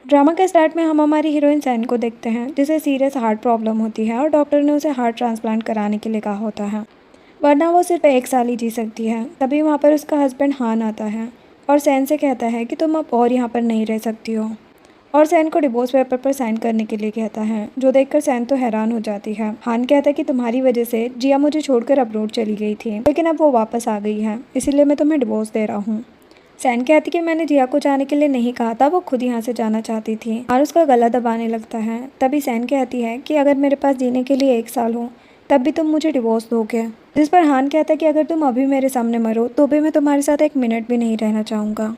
Drama के start में हम हमारी हीरोइन सैन को देखते हैं जिसे सीरियस हार्ट प्रॉब्लम होती है और डॉक्टर ने उसे हार्ट ट्रांसप्लांट कराने के लिए कहा होता है, वरना वो सिर्फ 1 साल ही जी सकती है। तभी वहाँ पर उसका हस्बैंड हान आता है और सैन से कहता है कि तुम अब और यहाँ पर नहीं रह सकती हो, और सैन को डिवोर्स पेपर पर साइन करने के लिए कहता है, जो देखकर सैन तो हैरान हो जाती है। हान कहता है कि तुम्हारी वजह से जिया मुझे छोड़कर अब्रोड चली गई थी, लेकिन अब वो वापस आ गई है, इसीलिए मैं तुम्हें डिवोर्स दे रहा हूँ। सैन कहती कि मैंने जिया को जाने के लिए नहीं कहा था, वो खुद यहाँ से जाना चाहती थी, और उसका गला दबाने लगता है। तभी सैन कहती है कि अगर मेरे पास जीने के लिए 1 साल हो तब भी तुम मुझे डिवोर्स दोगे। जिस पर हान कहता है कि अगर तुम अभी मेरे सामने मरो तो भी मैं तुम्हारे साथ 1 मिनट भी नहीं रहना चाहूँगा।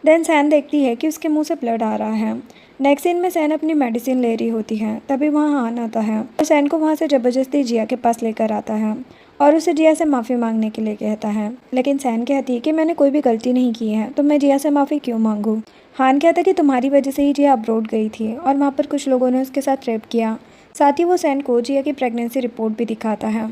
देन सैन देखती है कि उसके मुंह से ब्लड आ रहा है। नेक्स्ट सीन में सैन अपनी मेडिसिन ले रही होती है, तभी वहाँ हान आता है और सैन को वहाँ से ज़बरदस्ती जिया के पास लेकर आता है और उसे जिया से माफ़ी मांगने के लिए कहता है। लेकिन सैन कहती है कि मैंने कोई भी गलती नहीं की है, तो मैं जिया से माफ़ी क्यों मांगूँ। हान कहता है कि तुम्हारी वजह से ही जिया अब्रोड गई थी और वहाँ पर कुछ लोगों ने उसके साथ रेप किया। साथ ही वो सैन को जिया की प्रेगनेंसी रिपोर्ट भी दिखाता है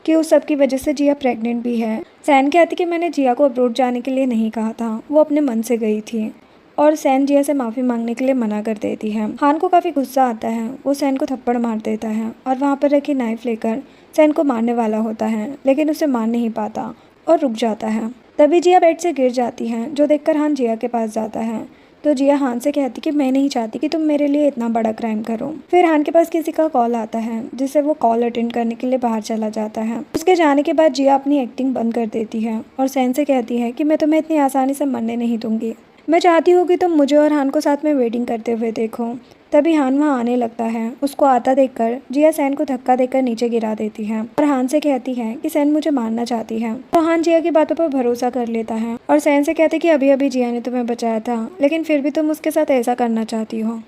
कि उस सब की वजह से जिया प्रेग्नेंट भी है। सैन कहती कि मैंने जिया को अब्रोड जाने के लिए नहीं कहा था, वो अपने मन से गई थी, और सैन जिया से माफ़ी मांगने के लिए मना कर देती है। हान को काफ़ी गुस्सा आता है, वो सैन को थप्पड़ मार देता है और वहाँ पर रखी नाइफ लेकर सैन को मारने वाला होता है, लेकिन उसे मार नहीं पाता और रुक जाता है। तभी जिया बेड से गिर जाती है, जो देखकर हान जिया के पास जाता है, तो जिया हान से कहती कि मैं नहीं चाहती कि तुम मेरे लिए इतना बड़ा क्राइम करो। फिर हान के पास किसी का कॉल आता है, जिससे वो कॉल अटेंड करने के लिए बाहर चला जाता है। उसके जाने के बाद जिया अपनी एक्टिंग बंद कर देती है और सैन से कहती है कि मैं तुम्हें इतनी आसानी से मरने नहीं दूंगी, मैं चाहती हूँ कि तुम मुझे और हान को साथ में वेडिंग करते हुए देखो। तभी हान वहाँ आने लगता है। उसको आता देखकर जिया सैन को धक्का देकर नीचे गिरा देती है और हान से कहती है कि सैन मुझे मारना चाहती है। तो हान जिया की बातों पर भरोसा कर लेता है और सैन से कहते कि अभी अभी जिया ने तुम्हें बचाया था, लेकिन फिर भी तुम उसके साथ ऐसा करना चाहती हो,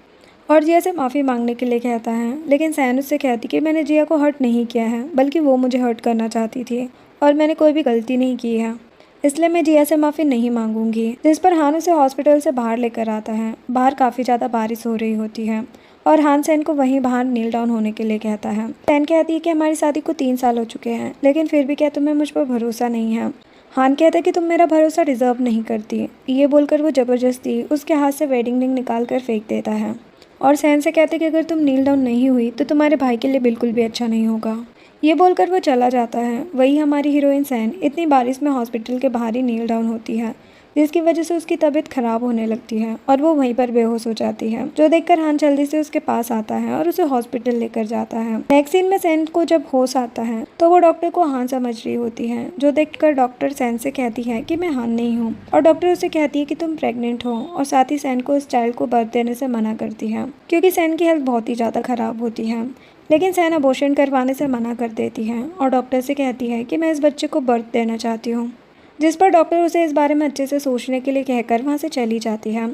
और जिया से माफ़ी मांगने के लिए कहता है। लेकिन सैन उससे कहती कि मैंने जिया को हर्ट नहीं किया है, बल्कि वो मुझे हर्ट करना चाहती थी और मैंने कोई भी गलती नहीं की है, इसलिए मैं जिया से माफ़ी नहीं मांगूंगी। जिस पर हान उसे हॉस्पिटल से बाहर लेकर आता है। बाहर काफ़ी ज़्यादा बारिश हो रही होती है और हान सैन को वहीं बाहर नील डाउन होने के लिए कहता है। सैन कहती है कि हमारी शादी को 3 साल हो चुके हैं, लेकिन फिर भी क्या तुम्हें मुझ पर भरोसा नहीं है। हान कहता है कि तुम मेरा भरोसा डिजर्व नहीं करती। ये बोलकर वो ज़बरदस्ती उसके हाथ से वेडिंग रिंग निकाल कर फेंक देता है और सैन से कहते कि अगर तुम नील डाउन नहीं हुई तो तुम्हारे भाई के लिए बिल्कुल भी अच्छा नहीं होगा। ये बोलकर वो चला जाता है। वही हमारी हीरोइन सैन इतनी बारिश में हॉस्पिटल के बाहर ही नील डाउन होती है, जिसकी वजह से उसकी तबीयत खराब होने लगती है और वो वहीं पर बेहोश हो जाती है, जो देखकर हान जल्दी से उसके पास आता है और उसे हॉस्पिटल लेकर जाता है। नेक्स्ट सीन में सैन को जब होश आता है तो वो डॉक्टर को हान समझ रही होती है, जो देखकर डॉक्टर सैन से कहती है कि मैं हान नहीं हूँ, और डॉक्टर उसे कहती है कि तुम प्रेग्नेंट हो, और साथ ही सैन को इस चाइल्ड को बर्थ देने से मना करती है, क्योंकि सैन की हेल्थ बहुत ही ज़्यादा खराब होती है। लेकिन सैन अबॉर्शन करवाने से मना कर देती है और डॉक्टर से कहती है कि मैं इस बच्चे को बर्थ देना चाहती हूँ, जिस पर डॉक्टर उसे इस बारे में अच्छे से सोचने के लिए कहकर वहाँ से चली जाती है।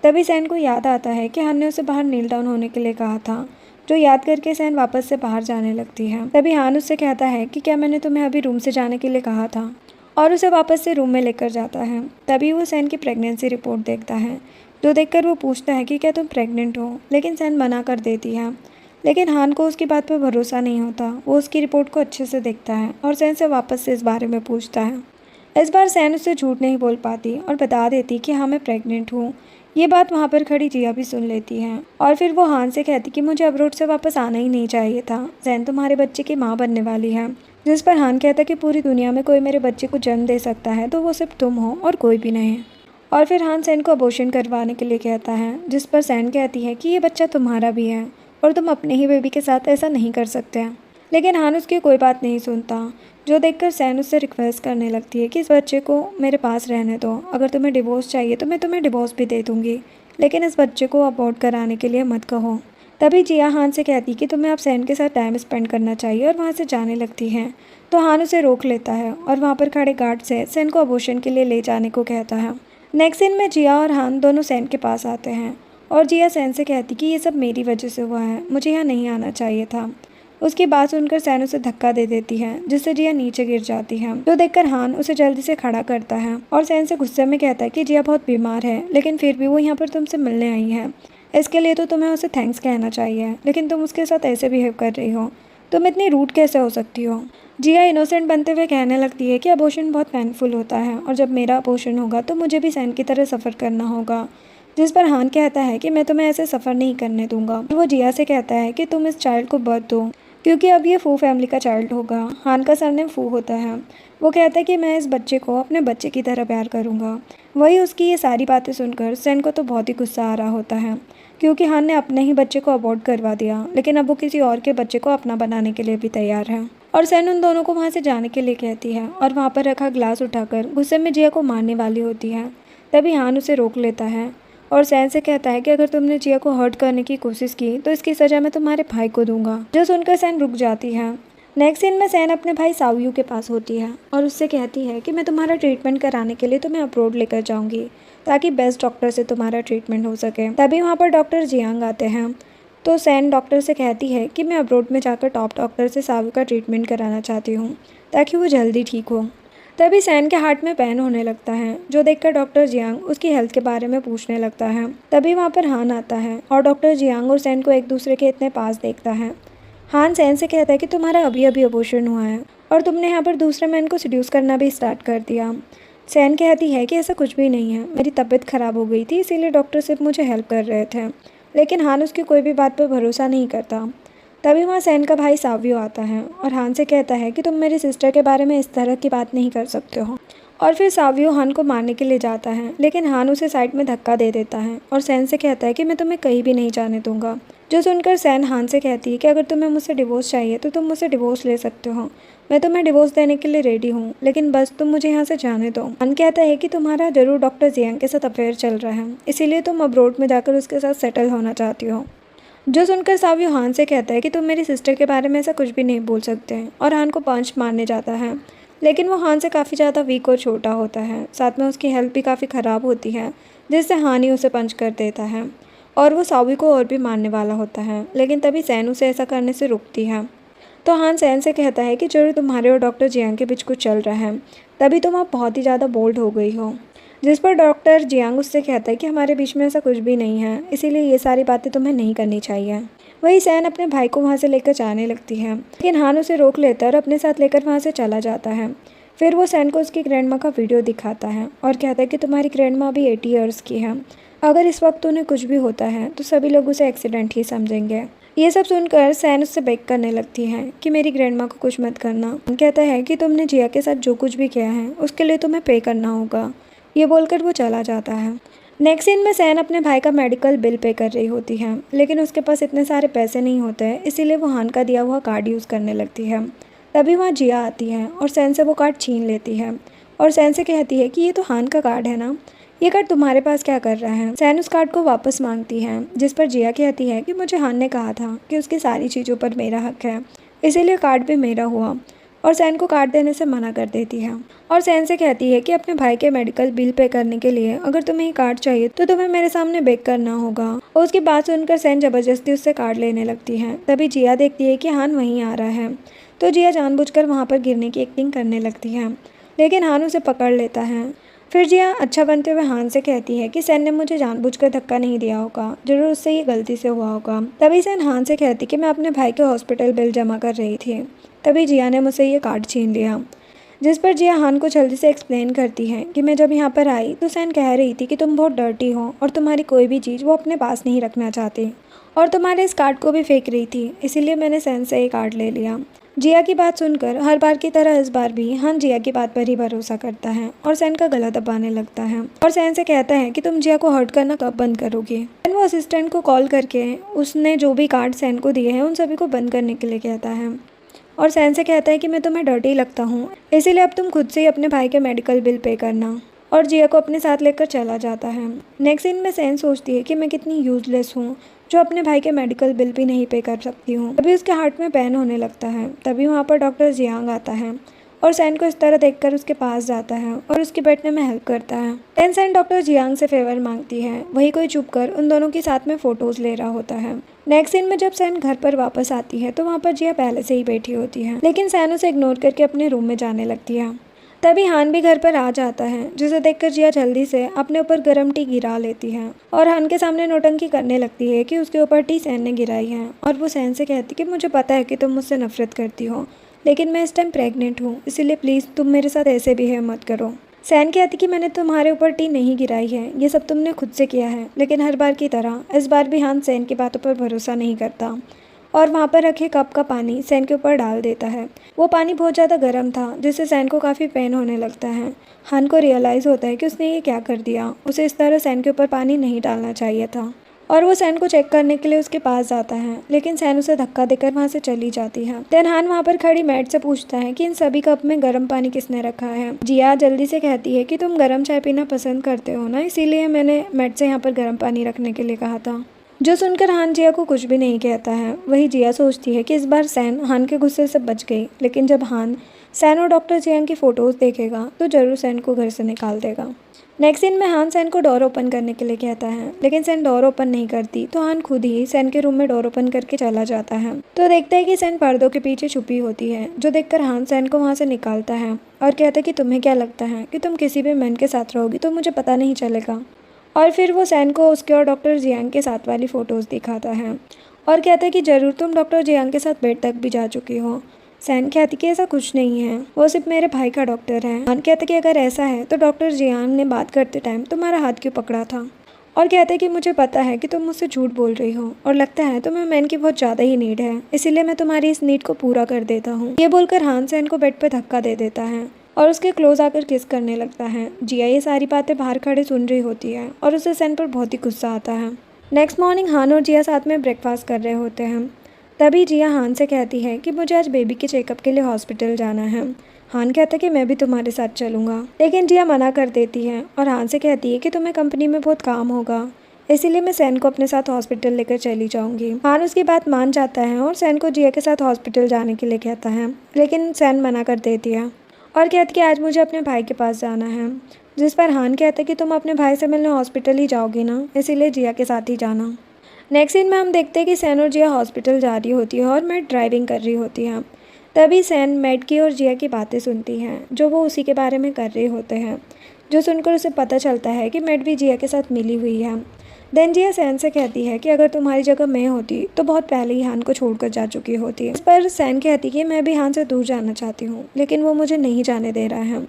तभी सैन को याद आता है कि हान ने उसे बाहर नील डाउन होने के लिए कहा था, जो याद करके सैन वापस से बाहर जाने लगती है। तभी हान उससे कहता है कि क्या मैंने तुम्हें अभी रूम से जाने के लिए कहा था, और उसे वापस से रूम में लेकर जाता है। तभी वो सैन की प्रेगनेंसी रिपोर्ट देखता है, जो देखकर वो पूछता है कि क्या तुम प्रेग्नेंट हो, लेकिन सैन मना कर देती है। लेकिन हान को उसकी बात पर भरोसा नहीं होता। वो उसकी रिपोर्ट को अच्छे से देखता है और सैन से वापस से इस बारे में पूछता है। इस बार सैन उससे झूठ नहीं बोल पाती और बता देती कि हाँ मैं प्रेग्नेंट हूँ। ये बात वहाँ पर खड़ी जिया भी सुन लेती है और फिर वो हान से कहती कि मुझे अब्रोड से वापस आना ही नहीं चाहिए था, सैन तुम्हारे बच्चे की माँ बनने वाली है। जिस पर हान कहता कि पूरी दुनिया में कोई मेरे बच्चे को जन्म दे सकता है तो वो सिर्फ तुम हो और कोई भी नहीं। और फिर हान सैन को अबॉर्शन करवाने के लिए कहता है, जिस पर सैन कहती है कि ये बच्चा तुम्हारा भी है और तुम अपने ही बेबी के साथ ऐसा नहीं कर सकते हैं। लेकिन हान उसकी कोई बात नहीं सुनता, जो देखकर सैन उससे रिक्वेस्ट करने लगती है कि इस बच्चे को मेरे पास रहने दो, अगर तुम्हें डिवोर्स चाहिए तो मैं तुम्हें डिवोर्स भी दे दूँगी, लेकिन इस बच्चे को अबॉर्ट कराने के लिए मत कहो। तभी जिया हान से कहती कि तुम्हें अब सैन के साथ टाइम स्पेंड करना चाहिए और वहाँ से जाने लगती है। तो हान उसे रोक लेता है और वहाँ पर खड़े गार्ड से सैन को अबॉर्शन के लिए ले जाने को कहता है। नेक्स्ट सीन में जिया और हान दोनों सैन के पास आते हैं और जिया सैन से कहती कि ये सब मेरी वजह से हुआ है, मुझे यहाँ नहीं आना चाहिए था। उसकी बात सुनकर सैन उसे धक्का दे देती है, जिससे जिया नीचे गिर जाती है, जो देखकर हान उसे जल्दी से खड़ा करता है और सैन से गुस्से में कहता है कि जिया बहुत बीमार है, लेकिन फिर भी वो यहाँ पर तुमसे मिलने आई है, इसके लिए तो तुम्हें उसे थैंक्स कहना चाहिए, लेकिन तुम उसके साथ ऐसे बिहेव कर रही हो, तुम इतनी रूड कैसे हो सकती हो। जिया इनोसेंट बनते हुए कहने लगती है कि अबॉर्शन बहुत पेनफुल होता है और जब मेरा अबॉर्शन होगा तो मुझे भी सैन की तरह सफ़र करना होगा। जिस पर हान कहता है कि मैं तुम्हें ऐसे सफ़र नहीं करने दूंगा। वो जिया से कहता है कि तुम इस चाइल्ड को बर्थ दो क्योंकि अब ये फू फैमिली का चाइल्ड होगा। हान का सरनेम फू होता है। वो कहता है कि मैं इस बच्चे को अपने बच्चे की तरह प्यार करूँगा। वही उसकी ये सारी बातें सुनकर सैन को तो बहुत ही गुस्सा आ रहा होता है क्योंकि हान ने अपने ही बच्चे को अबॉर्ट करवा दिया, लेकिन अब वो किसी और के बच्चे को अपना बनाने के लिए भी तैयार है। और सैन उन दोनों को वहाँ से जाने के लिए कहती है और वहाँ पर रखा ग्लास उठाकर गुस्से में जिया को मारने वाली होती है। तभी हान उसे रोक लेता है और सैन से कहता है कि अगर तुमने जिया को हर्ट करने की कोशिश की तो इसकी सज़ा मैं तुम्हारे भाई को दूंगा। जो सुनकर सैन रुक जाती है। नेक्स्ट सीन में सैन अपने भाई सावयू के पास होती है और उससे कहती है कि मैं तुम्हारा ट्रीटमेंट कराने के लिए तुम्हें अब्रोड लेकर जाऊंगी ताकि बेस्ट डॉक्टर से तुम्हारा ट्रीटमेंट हो सके। तभी वहाँ पर डॉक्टर जियांग आते हैं तो सैन डॉक्टर से कहती है कि मैं अब्रोड में जाकर टॉप डॉक्टर से सावयू का ट्रीटमेंट कराना चाहती हूँ ताकि वो जल्दी ठीक हो। तभी सैन के हार्ट में पेन होने लगता है, जो देखकर डॉक्टर जियांग उसकी हेल्थ के बारे में पूछने लगता है। तभी वहाँ पर हान आता है और डॉक्टर जियांग और सैन को एक दूसरे के इतने पास देखता है। हान सैन से कहता है कि तुम्हारा अभी अभी अबॉर्शन हुआ है और तुमने यहाँ पर दूसरे मैन को सेड्यूस करना भी स्टार्ट कर दिया। सैन कहती है कि ऐसा कुछ भी नहीं है, मेरी तबीयत ख़राब हो गई थी इसीलिए डॉक्टर सिर्फ मुझे हेल्प कर रहे थे। लेकिन हान उसकी कोई भी बात पर भरोसा नहीं करता। तभी वहाँ सैन का भाई सावयू आता है और हान से कहता है कि तुम मेरी सिस्टर के बारे में इस तरह की बात नहीं कर सकते हो। और फिर सावयू हान को मारने के लिए जाता है, लेकिन हान उसे साइड में धक्का दे देता है और सैन से कहता है कि मैं तुम्हें कहीं भी नहीं जाने दूंगा। जो सुनकर सैन हान से कहती है कि अगर तुम्हें मुझसे डिवोर्स चाहिए तो तुम मुझसे डिवोर्स ले सकते हो, मैं तुम्हें डिवोर्स देने के लिए रेडी हूँ, लेकिन बस तुम मुझे यहाँ से जाने दो। हान कहता है कि तुम्हारा जरूर डॉक्टर जियांग के साथ अफेयर चल रहा है, इसीलिए तुम अब्रोड में जाकर उसके साथ सेटल होना चाहती हो। जो सुनकर सावयू हान से कहता है कि तुम मेरी सिस्टर के बारे में ऐसा कुछ भी नहीं बोल सकते हैं और हान को पंच मारने जाता है, लेकिन वो हान से काफ़ी ज़्यादा वीक और छोटा होता है। साथ में उसकी हेल्थ भी काफ़ी ख़राब होती है, जिससे हान ही उसे पंच कर देता है और वो सावयू को और भी मारने वाला होता है, लेकिन तभी सैन उसे ऐसा करने से रुकती है। तो हान सैन से कहता है कि जरूर तुम्हारे और डॉक्टर जियांग के बीच कुछ चल रहा है, तभी तुम आप बहुत ही ज़्यादा बोल्ड हो गई हो। जिस पर डॉक्टर जियांग उससे कहता है कि हमारे बीच में ऐसा कुछ भी नहीं है, इसीलिए ये सारी बातें तुम्हें नहीं करनी चाहिए। वही सैन अपने भाई को वहाँ से लेकर जाने लगती है, लेकिन हान उसे रोक लेता है और अपने साथ लेकर वहाँ से चला जाता है। फिर वो सैन को उसकी ग्रैंड माँ का वीडियो दिखाता है और कहता है कि तुम्हारी ग्रैंड माँ अभी 80 ईयर्स की है, अगर इस वक्त उन्हें कुछ भी होता है तो सभी लोग उसे एक्सीडेंट ही समझेंगे। ये सब सुनकर सैन उससे बेग करने लगती है कि मेरी ग्रैंड माँ को कुछ मत करना। कहता है कि तुमने जिया के साथ जो कुछ भी किया है उसके लिए तुम्हें पे करना होगा। ये बोलकर वो चला जाता है। नेक्स्ट सीन में सैन अपने भाई का मेडिकल बिल पे कर रही होती है, लेकिन उसके पास इतने सारे पैसे नहीं होते हैं, इसीलिए वो हान का दिया हुआ कार्ड यूज़ करने लगती है। तभी वहाँ जिया आती है और सैन से वो कार्ड छीन लेती है और सैन से कहती है कि ये तो हान का कार्ड है ना, ये कार्ड तुम्हारे पास क्या कर रहा है। सैन उस कार्ड को वापस मांगती है, जिस पर जिया कहती है कि मुझे हान ने कहा था कि उसकी सारी चीज़ों पर मेरा हक है, इसीलिए कार्ड भी मेरा हुआ, और सैन को कार्ड देने से मना कर देती है। और सैन से कहती है कि अपने भाई के मेडिकल बिल पे करने के लिए अगर तुम्हें ये कार्ड चाहिए तो तुम्हें मेरे सामने बेग करना होगा। और उसकी बात सुनकर सैन ज़बरदस्ती उससे कार्ड लेने लगती है। तभी जिया देखती है कि हान वहीं आ रहा है, तो जिया जानबूझकर वहाँ पर गिरने की एक्टिंग करने लगती है, लेकिन हान उसे पकड़ लेता है। फिर जिया अच्छा बनते हुए हान से कहती है कि सैन ने मुझे जानबूझकर धक्का नहीं दिया होगा, जरूर उससे ये गलती से हुआ होगा। तभी सैन हान से कहती कि मैं अपने भाई के हॉस्पिटल बिल जमा कर रही थी, तभी जिया ने मुझसे ये कार्ड छीन लिया। जिस पर जिया हान को जल्दी से एक्सप्लेन करती है कि मैं जब यहाँ पर आई तो सैन कह रही थी कि तुम बहुत डर्टी हो और तुम्हारी कोई भी चीज़ वो अपने पास नहीं रखना चाहती, और तुम्हारे इस कार्ड को भी फेंक रही थी, इसीलिए मैंने सैन से ये कार्ड ले लिया। जिया की बात सुनकर हर बार की तरह इस बार भी हान जिया की बात पर ही भरोसा करता है और सैन का गला दबाने लगता है और सैन से कहता है कि तुम जिया को हर्ट करना कब बंद करोगे। सैन वो असिस्टेंट को कॉल करके उसने जो भी कार्ड सैन को दिए हैं उन सभी को बंद करने के लिए कहता है और सैन से कहता है कि मैं तुम्हें डर्टी लगता हूँ, इसीलिए अब तुम खुद से ही अपने भाई के मेडिकल बिल पे करना, और जिया को अपने साथ लेकर चला जाता है। नेक्स्ट सीन में सैन सोचती है कि मैं कितनी यूजलेस हूँ जो अपने भाई के मेडिकल बिल भी नहीं पे कर सकती हूँ। तभी उसके हार्ट में पेन होने लगता है। तभी वहाँ पर डॉक्टर जियांग आता है और सैन को इस तरह देखकर उसके पास जाता है और उसके बैठने में हेल्प करता है। सैन डॉक्टर जियांग से फेवर मांगती है, वही कोई चुप कर उन दोनों के साथ में फोटोज ले रहा होता है। नेक्स्ट सीन में जब सैन घर पर वापस आती है तो वहाँ पर जिया पहले से ही बैठी होती है, लेकिन सैन उसे इग्नोर करके अपने रूम में जाने लगती है। तभी हान भी घर पर आ जाता है, जिसे देखकर जिया जल्दी से अपने ऊपर गर्म टी गिरा लेती है और हान के सामने नौटंकी करने लगती है कि उसके ऊपर टी सैन ने गिराई है, और वो सैन से कहती कि मुझे पता है कि तुम मुझसे नफरत करती हो, लेकिन मैं इस टाइम प्रेग्नेंट हूँ, इसीलिए प्लीज़ तुम मेरे साथ ऐसे बिहेव मत करो। सैन कहती कि मैंने तुम्हारे ऊपर टी नहीं गिराई है, ये सब तुमने खुद से किया है। लेकिन हर बार की तरह इस बार भी हान सैन की बातों पर भरोसा नहीं करता और वहाँ पर रखे कप का पानी सैन के ऊपर डाल देता है। वो पानी बहुत ज़्यादा गर्म था, जिससे सैन को काफ़ी पेन होने लगता है। हान को रियलाइज़ होता है कि उसने ये क्या कर दिया, उसे इस तरह सैन के ऊपर पानी नहीं डालना चाहिए था और वो सैन को चेक करने के लिए उसके पास जाता है, लेकिन सैन उसे धक्का देकर वहाँ से चली जाती है। देन हान वहाँ पर खड़ी मैट से पूछता है कि इन सभी कप में गर्म पानी किसने रखा है। जिया जल्दी से कहती है कि तुम गर्म चाय पीना पसंद करते हो ना, इसीलिए मैंने मैट से यहाँ पर गर्म पानी रखने के लिए कहा था। जो सुनकर हान जिया को कुछ भी नहीं कहता है। वही जिया सोचती है कि इस बार सैन हान के गुस्से से बच गई, लेकिन जब हान सैन और डॉक्टर जियांग की फ़ोटोज़ देखेगा तो ज़रूर सैन को घर से निकाल देगा। नेक्स्ट सीन में हान सैन को डोर ओपन करने के लिए कहता है, लेकिन सैन डोर ओपन नहीं करती तो हान खुद ही सैन के रूम में डोर ओपन करके चला जाता है। तो देखता है कि सैन पर्दों के पीछे छुपी होती है, जो देखकर हान सैन को वहाँ से निकालता है और कहता है कि तुम्हें क्या लगता है कि तुम किसी भी मैन के साथ रहोगी तो मुझे पता नहीं चलेगा। और फिर वो सैन को उसके और डॉक्टर जियांग के साथ वाली फ़ोटोज़ दिखाता है और कहता है कि ज़रूर तुम डॉक्टर जियांग के साथ बेड तक भी जा चुकी हो। सैन कहती कि ऐसा कुछ नहीं है, वो सिर्फ मेरे भाई का डॉक्टर है। हान कहता कि अगर ऐसा है तो डॉक्टर जियांग ने बात करते टाइम तुम्हारा हाथ क्यों पकड़ा था। और कहते हैं कि मुझे पता है कि तुम मुझसे झूठ बोल रही हो और लगता है तुम्हें मैन की बहुत ज़्यादा ही नीड है, इसीलिए मैं तुम्हारी इस नीड को पूरा कर देता हूँ। ये बोलकर हान सैन को बेड पर धक्का दे देता है और उसके क्लोज आकर किस करने लगता है। जिया ये सारी बातें बाहर खड़े सुन रही होती है और उसे सैन पर बहुत ही गुस्सा आता है। नेक्स्ट मॉर्निंग हान और जिया साथ में ब्रेकफास्ट कर रहे होते हैं। तभी जिया हान से कहती है कि मुझे आज बेबी के चेकअप के लिए हॉस्पिटल जाना है। हान कहता है कि मैं भी तुम्हारे साथ चलूँगा, लेकिन जिया मना कर देती है और हान से कहती है कि तुम्हें कंपनी में बहुत काम होगा, इसीलिए मैं सैन को अपने साथ हॉस्पिटल लेकर चली जाऊंगी। हान उसकी बात मान जाता है और सैन को जिया के साथ हॉस्पिटल जाने के लिए कहता है, लेकिन सैन मना कर देती है और कहती कि आज मुझे अपने भाई के पास जाना है। जिस पर हान कहता है कि तुम अपने भाई से मिलने हॉस्पिटल ही जाओगी ना, इसीलिए जिया के साथ ही जाना। नेक्स्ट सीन में हम देखते हैं कि सैन और जिया हॉस्पिटल जा रही होती है और मैट ड्राइविंग कर रही होती है। तभी सैन मैट की और जिया की बातें सुनती है, जो वो उसी के बारे में कर रहे होते हैं, जो सुनकर उसे पता चलता है कि मैट भी जिया के साथ मिली हुई है। देन जिया सैन से कहती है कि अगर तुम्हारी जगह मैं होती तो बहुत पहले ही हान को छोड़कर जा चुकी होती। इस पर सैन कहती कि मैं भी हान से दूर जाना चाहती हूँ, लेकिन वो मुझे नहीं जाने दे रहा है,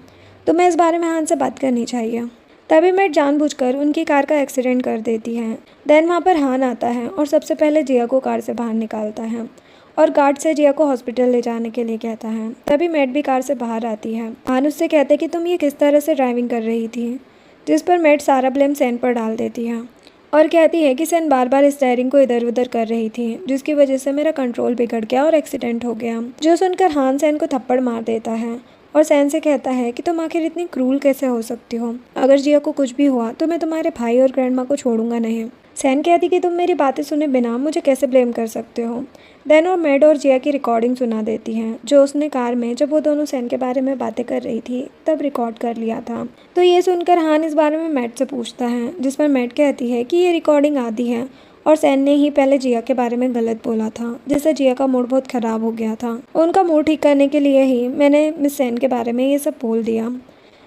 तो मैं इस बारे में हान से बात करनी चाहिए। तभी मैट जानबूझकर उनकी कार का एक्सीडेंट कर देती है। देन वहाँ पर हान आता है और सबसे पहले जिया को कार से बाहर निकालता है और गार्ड से जिया को हॉस्पिटल ले जाने के लिए कहता है। तभी मैट भी कार से बाहर आती है। हान उससे कहते कि तुम ये किस तरह से ड्राइविंग कर रही थी, जिस पर मैट सारा ब्लेम सैन पर डाल देती है और कहती है कि सैन बार बार स्टीयरिंग को इधर उधर कर रही थी, जिसकी वजह से मेरा कंट्रोल बिगड़ गया और एक्सीडेंट हो गया। जो सुनकर हान सैन को थप्पड़ मार देता है और सैन से कहता है कि तुम आखिर इतनी क्रूल कैसे हो सकती हो, अगर जिया को कुछ भी हुआ तो मैं तुम्हारे भाई और ग्रैंडमा को छोड़ूंगा नहीं। सैन कहती कि तुम मेरी बातें सुने बिना मुझे कैसे ब्लेम कर सकते हो। देन वो मैट और जिया की रिकॉर्डिंग सुना देती हैं, जो उसने कार में जब वो दोनों सैन के बारे में बातें कर रही थी तब रिकॉर्ड कर लिया था। तो ये सुनकर हान इस बारे में मैट से पूछता है, जिस पर मैट कहती है कि ये रिकॉर्डिंग आधी है और सैन ने ही पहले जिया के बारे में गलत बोला था, जिससे जिया का मूड बहुत ख़राब हो गया था। उनका मूड ठीक करने के लिए ही मैंने मिस सैन के बारे में ये सब बोल दिया।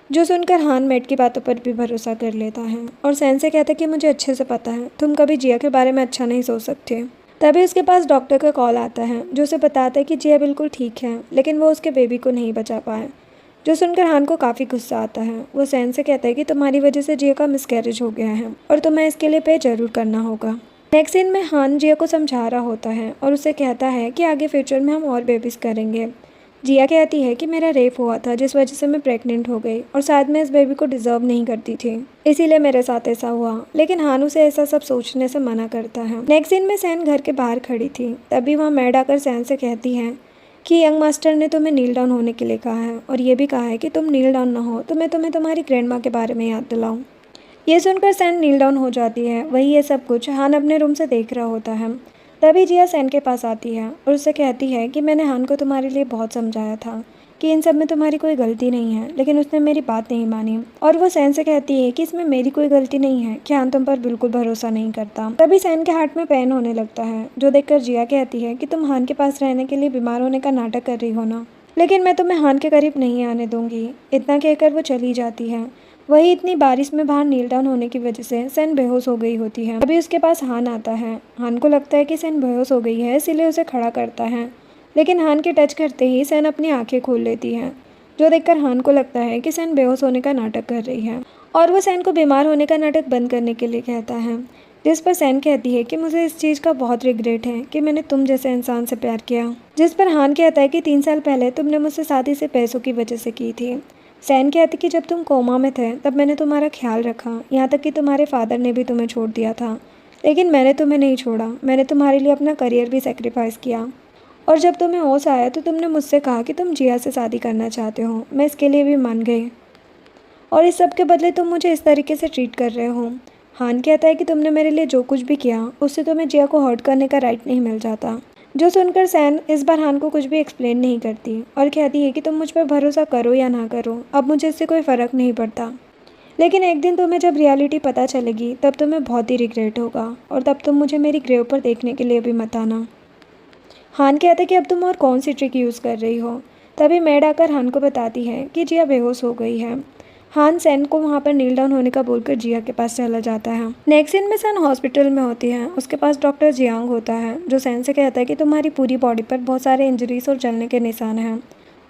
जो सुनकर हान मैट की बातों पर भी भरोसा कर लेता है और सैन से कहता है कि मुझे अच्छे से पता है तुम कभी जिया के बारे में अच्छा नहीं सोच सकते। तभी उसके पास डॉक्टर का कॉल आता है, जो उसे बताता है कि जिया बिल्कुल ठीक है, लेकिन वो उसके बेबी को नहीं बचा पाए। जो सुनकर हान को काफ़ी गुस्सा आता है। वो सैन से कहता है कि तुम्हारी वजह से जिया का मिसकैरेज हो गया है और तुम्हें इसके लिए पे जरूर करना होगा। नेक्स्ट सीन में हान जिया को समझा रहा होता है और उससे कहता है कि आगे फ्यूचर में हम और बेबीज़ करेंगे। जिया कहती है कि मेरा रेप हुआ था, जिस वजह से मैं प्रेग्नेंट हो गई और शायद मैं इस बेबी को डिज़र्व नहीं करती थी, इसीलिए मेरे साथ ऐसा हुआ। लेकिन हान उसे ऐसा सब सोचने से मना करता है। नेक्स्ट सीन में सैन घर के बाहर खड़ी थी। तभी वहाँ मैड आकर सैन से कहती है कि यंग मास्टर ने तुम्हें नील डाउन होने के लिए कहा है और ये भी कहा है कि तुम नील डाउन ना हो तो मैं तुम्हें तुम्हारी ग्रैंडमा के बारे में याद दिलाऊँ। ये सुनकर सैन नील डाउन हो जाती है। वही ये सब कुछ हान अपने रूम से देख रहा होता है। तभी जिया सैन के पास आती है और उससे कहती है कि मैंने हान को तुम्हारे लिए बहुत समझाया था कि इन सब में तुम्हारी कोई गलती नहीं है, लेकिन उसने मेरी बात नहीं मानी। और वो सैन से कहती है कि इसमें मेरी कोई गलती नहीं है कि हान तुम पर बिल्कुल भरोसा नहीं करता। तभी सैन के हार्ट में पेन होने लगता है, जो देखकर जिया कहती है कि तुम हान के पास रहने के लिए बीमार होने का नाटक कर रही हो ना, लेकिन मैं तुम्हें हान के करीब नहीं आने दूंगी। इतना कहकर वो चली जाती है। वही इतनी बारिश में बाहर नील डाउन होने की वजह से सैन बेहोश हो गई होती है। अभी उसके पास हान आता है। हान को लगता है कि सैन बेहोश हो गई है, इसीलिए उसे खड़ा करता है, लेकिन हान के टच करते ही सैन अपनी आंखें खोल लेती है। जो देखकर हान को लगता है कि सैन बेहोश होने का नाटक कर रही है और वो सैन को बीमार होने का नाटक बंद करने के लिए कहता है, जिस पर सैन कहती है कि मुझे इस चीज़ का बहुत रिग्रेट है कि मैंने तुम जैसे इंसान से प्यार किया। जिस पर हान कहता है कि 3 साल पहले तुमने मुझसे शादी से पैसों की वजह से की थी। सैन कहती कि जब तुम कोमा में थे तब मैंने तुम्हारा ख्याल रखा, यहाँ तक कि तुम्हारे फादर ने भी तुम्हें छोड़ दिया था, लेकिन मैंने तुम्हें नहीं छोड़ा। मैंने तुम्हारे लिए अपना करियर भी सेक्रीफाइस किया और जब तुम्हें होश आया तो तुमने मुझसे कहा कि तुम जिया से शादी करना चाहते हो। मैं इसके लिए भी मान गई और इस सब के बदले तुम मुझे इस तरीके से ट्रीट कर रहे हो। हान कहता है कि तुमने मेरे लिए जो कुछ भी किया उससे तुम्हें जिया को हर्ट करने का राइट नहीं मिल जाता। जो सुनकर सैन इस बार हान को कुछ भी एक्सप्लेन नहीं करती और कहती है कि तुम मुझ पर भरोसा करो या ना करो, अब मुझे इससे कोई फ़र्क नहीं पड़ता, लेकिन एक दिन तुम्हें जब रियलिटी पता चलेगी तब तुम्हें बहुत ही रिग्रेट होगा और तब तुम मुझे मेरी ग्रेव पर देखने के लिए भी मत आना। हान कहता है कि अब तुम और कौन सी ट्रिक यूज़ कर रही हो। तभी मैड आकर हान को बताती है कि जिया बेहोश हो गई है। हान सैन को वहाँ पर नील डाउन होने का बोलकर जिया के पास चला जाता है। नेक्स्ट सीन में सैन हॉस्पिटल में होती है। उसके पास डॉक्टर जियांग होता है जो सैन से कहता है कि तुम्हारी पूरी बॉडी पर बहुत सारे इंजरीज और जलने के निशान हैं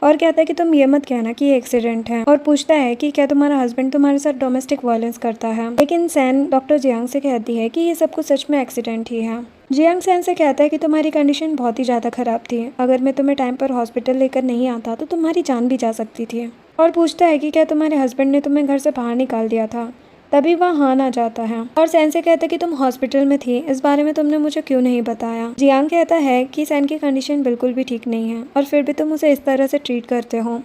और कहता है कि तुम ये मत कहना कि ये एक्सीडेंट है और पूछता है कि क्या तुम्हारा हस्बैंड तुम्हारे साथ डोमेस्टिक वायलेंस करता है। लेकिन सैन डॉक्टर जियांग से कहती है कि ये सब कुछ सच में एक्सीडेंट ही है। जियांग सैन से कहता है कि तुम्हारी कंडीशन बहुत ही ज़्यादा ख़राब थी, अगर मैं तुम्हें टाइम पर हॉस्पिटल लेकर नहीं आता तो तुम्हारी जान भी जा सकती थी, और पूछता है कि क्या तुम्हारे हस्बैंड ने तुम्हें घर से बाहर निकाल दिया था। तभी वह हान आ जाता है और सैन से कहता है कि तुम हॉस्पिटल में थी, इस बारे में तुमने मुझे क्यों नहीं बताया। जियांग कहता है कि सैन की कंडीशन बिल्कुल भी ठीक नहीं है और फिर भी तुम उसे इस तरह से ट्रीट करते हो।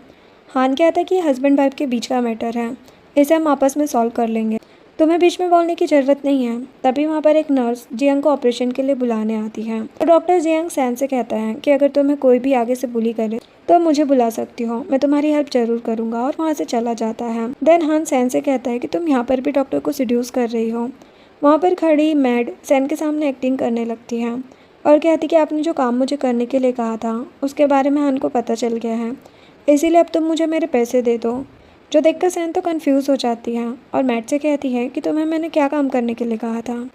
हान कहता है कि हस्बैंड वाइफ के बीच का मैटर है, इसे हम आपस में सॉल्व कर लेंगे, तुम्हें बीच में बोलने की ज़रूरत नहीं है। तभी वहाँ पर एक नर्स जियांग को ऑपरेशन के लिए बुलाने आती है तो डॉक्टर जियांग सैन से कहता है कि अगर तुम्हें कोई भी आगे से बुली करे तो मुझे बुला सकती हो, मैं तुम्हारी हेल्प जरूर करूँगा, और वहाँ से चला जाता है। देन हान सैन से कहता है कि तुम यहाँ पर भी डॉक्टर को सिड्यूस कर रही हो। वहाँ पर खड़ी मैड सैन के सामने एक्टिंग करने लगती है और कहती कि आपने जो काम मुझे करने के लिए कहा था उसके बारे में हान को पता चल गया है, इसीलिए अब तुम मुझे मेरे पैसे दे दो। जो देखकर सैन तो कंफ्यूज हो जाती है और मैट से कहती है कि तुम्हें मैंने क्या काम करने के लिए कहा था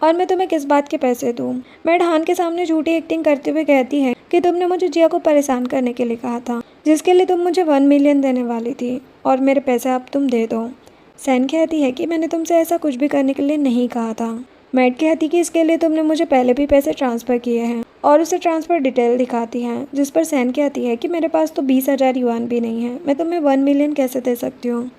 और मैं तुम्हें किस बात के पैसे दूँ। मैट हान के सामने झूठी एक्टिंग करते हुए कहती है कि तुमने मुझे जिया को परेशान करने के लिए कहा था, जिसके लिए तुम मुझे 1 मिलियन देने वाली थी और मेरे पैसे अब तुम दे दो। सैन कहती है कि मैंने तुमसे ऐसा कुछ भी करने के लिए नहीं कहा था। मैट कहती कि इसके लिए तुमने मुझे पहले भी पैसे ट्रांसफ़र किए हैं और उसे ट्रांसफ़र डिटेल दिखाती हैं, जिस पर सैन कहती है कि मेरे पास तो 20,000 युआन भी नहीं है, मैं तुम्हें 1 मिलियन कैसे दे सकती हूँ।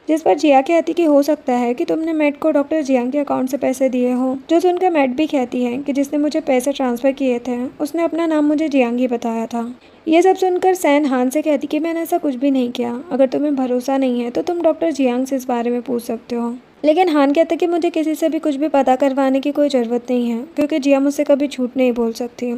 जिस पर जिया कहती कि हो सकता है कि तुमने मैट को डॉक्टर जियांग के अकाउंट से पैसे दिए हो। जो सुनकर मैट भी कहती है कि जिसने मुझे पैसे ट्रांसफ़र किए थे उसने अपना नाम मुझे जियांग ही बताया था। ये सब सुनकर सैन हान से कहती कि मैंने ऐसा कुछ भी नहीं किया, अगर तुम्हें भरोसा नहीं है तो तुम डॉक्टर जियांग से इस बारे में पूछ सकते हो। लेकिन हान कहता कि मुझे किसी से भी कुछ भी पता करवाने की कोई ज़रूरत नहीं है क्योंकि जिया मुझसे कभी झूठ नहीं बोल सकती।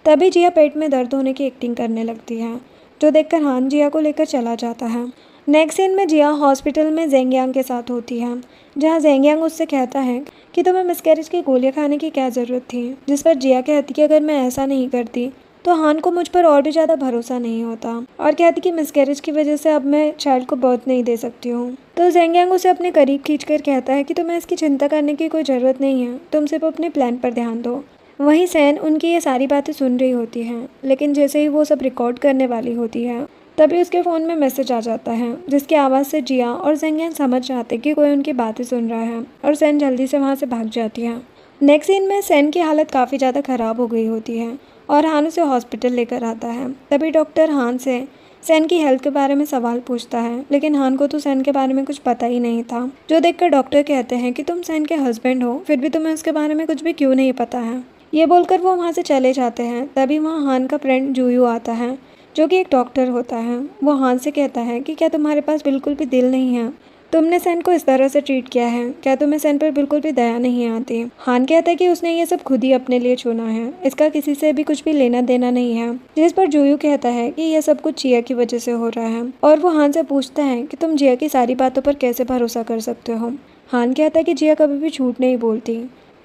तभी जिया पेट में दर्द होने की एक्टिंग करने लगती है, जो देखकर हान जिया को लेकर चला जाता है। नेक्स्ट सीन में जिया हॉस्पिटल में जेंगयांग के साथ होती है, जहाँ जेंगयांग उससे कहता है कि तुम्हें मिसकैरेज की गोलियां खाने की क्या ज़रूरत थी। जिस पर जिया कहती कि अगर मैं ऐसा नहीं करती तो हान को मुझ पर और भी ज़्यादा भरोसा नहीं होता, और कहती कि मिसकैरेज की वजह से अब मैं चाइल्ड को बर्थ नहीं दे सकती हूँ। तो जेंगयांग उसे अपने करीब खींचकर कहता है कि तुम्हें इसकी चिंता करने की कोई ज़रूरत नहीं है, तुम सिर्फ अपने प्लान पर ध्यान दो। वहीं सैन उनकी ये सारी बातें सुन रही होती हैं, लेकिन जैसे ही वो सब रिकॉर्ड करने वाली होती है तभी उसके फ़ोन में मैसेज आ जाता है, जिसकी आवाज़ से जिया और जेंगयांग समझ जाते कि कोई उनकी बातें सुन रहा है, और सैन जल्दी से वहाँ से भाग जाती है। नेक्स्ट सीन में सैन की हालत काफ़ी ज़्यादा ख़राब हो गई होती है और हान उसे हॉस्पिटल लेकर आता है। तभी डॉक्टर हान से सैन की हेल्थ के बारे में सवाल पूछता है, लेकिन हान को तो सैन के बारे में कुछ पता ही नहीं था। जो देखकर डॉक्टर कहते हैं कि तुम सैन के हस्बैंड हो, फिर भी तुम्हें उसके बारे में कुछ भी क्यों नहीं पता है। ये बोलकर वो वहाँ से चले जाते हैं। तभी वहाँ हान का फ्रेंड जूयू आता है, जो कि एक डॉक्टर होता है। वो हान से कहता है कि क्या तुम्हारे पास बिल्कुल भी दिल नहीं है, तुमने सैन को इस तरह से ट्रीट किया है, क्या तुम्हें सैन पर बिल्कुल भी दया नहीं आती। हान कहता है कि उसने ये सब खुद ही अपने लिए चुना है, इसका किसी से भी कुछ भी लेना देना नहीं है। जिस पर जूयू कहता है कि यह सब कुछ जिया की वजह से हो रहा है, और वो हान से पूछता है कि तुम जिया की सारी बातों पर कैसे भरोसा कर सकते हो। हान कहता है कि जिया कभी भी झूठ नहीं बोलती।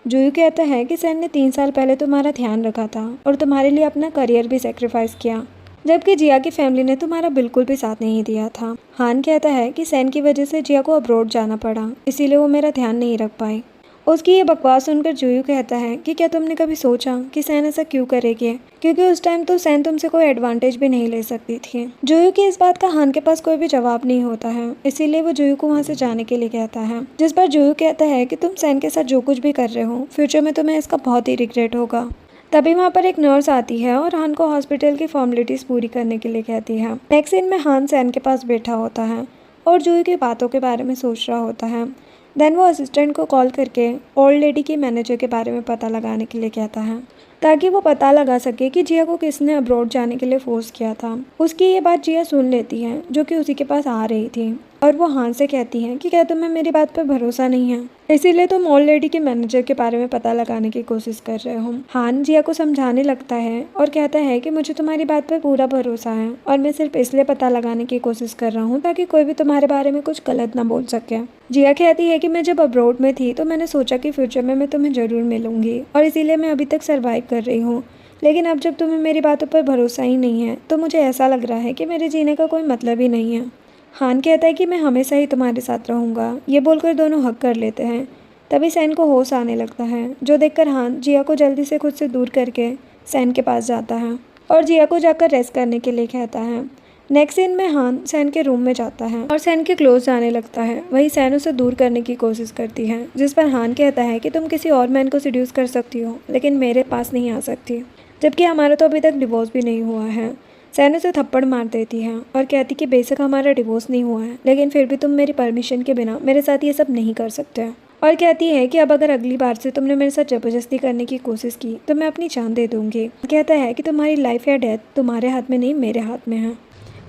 जूयू कहता है कि सैन ने 3 साल पहले तुम्हारा ध्यान रखा था और तुम्हारे लिए अपना करियर भी सेक्रीफाइस किया, जबकि जिया की फैमिली ने तुम्हारा बिल्कुल भी साथ नहीं दिया था। हान कहता है कि सैन की वजह से जिया को अब्रॉड जाना पड़ा, इसीलिए वो मेरा ध्यान नहीं रख पाई। उसकी ये बकवास सुनकर जुयू कहता है कि क्या तुमने कभी सोचा कि सैन ऐसा क्यों करेगी, क्योंकि उस टाइम तो सैन तुमसे कोई एडवांटेज भी नहीं ले सकती थी। जुयू की इस बात का हान के पास कोई भी जवाब नहीं होता है, इसीलिए वो जुयू को वहाँ से जाने के लिए कहता है, जिस पर जुयू कहता है कि तुम सैन के साथ जो कुछ भी कर रहे हो फ्यूचर में तुम्हें इसका बहुत ही रिग्रेट होगा। तभी वहाँ पर एक नर्स आती है और हान को हॉस्पिटल की फॉर्मेलिटीज पूरी करने के लिए कहती है। नेक्स्ट सीन में हान सैन के पास बैठा होता है और जुयू की बातों के बारे में सोच रहा होता है। देन वो असिस्टेंट को कॉल करके ओल्ड लेडी की मैनेजर के बारे में पता लगाने के लिए कहता है, ताकि वो पता लगा सके कि जिया को किसने अब्रॉड जाने के लिए फोर्स किया था। उसकी ये बात जिया सुन लेती है, जो कि उसी के पास आ रही थी, और वो हान से कहती है कि क्या तुम्हें मेरी बात पर भरोसा नहीं है, इसीलिए तुम ओल्ड लेडी के मैनेजर के बारे में पता लगाने की कोशिश कर रहे हो। हान जिया को समझाने लगता है और कहता है कि मुझे तुम्हारी बात पर पूरा भरोसा है और मैं सिर्फ इसलिए पता लगाने की कोशिश कर रहा हूँ ताकि कोई भी तुम्हारे बारे में कुछ गलत ना बोल सके। जिया कहती है कि मैं जब अब्रॉड में थी तो मैंने सोचा कि फ्यूचर में मैं तुम्हें ज़रूर मिलूंगी और इसीलिए मैं अभी तक सर्वाइव कर रही हूँ, लेकिन अब जब तुम्हें मेरी बातों पर भरोसा ही नहीं है तो मुझे ऐसा लग रहा है कि मेरे जीने का कोई मतलब ही नहीं है। हान कहता है कि मैं हमेशा ही तुम्हारे साथ रहूँगा। ये बोलकर दोनों हक कर लेते हैं। तभी सैन को होश आने लगता है, जो देखकर हान जिया को जल्दी से खुद से दूर करके सैन के पास जाता है और जिया को जाकर रेस्ट करने के लिए कहता है। नेक्स्ट सीन में हान सैन के रूम में जाता है और सैन के क्लोज जाने लगता है। वही सैन उसे दूर करने की कोशिश करती है, जिस पर हान कहता है कि तुम किसी और मैन को सिड्यूस कर सकती हो लेकिन मेरे पास नहीं आ सकती, जबकि हमारा तो अभी तक डिवोर्स भी नहीं हुआ है। सैन उसे थप्पड़ मार देती है और कहती कि बेशक हमारा डिवोर्स नहीं हुआ है लेकिन फिर भी तुम मेरी परमिशन के बिना मेरे साथ ये सब नहीं कर सकते, और कहती है कि अब अगर अगली बार से तुमने मेरे साथ ज़बरदस्ती करने की कोशिश की तो मैं अपनी जान दे दूंगी। कहता है कि तुम्हारी लाइफ या डेथ तुम्हारे हाथ में नहीं मेरे हाथ में है,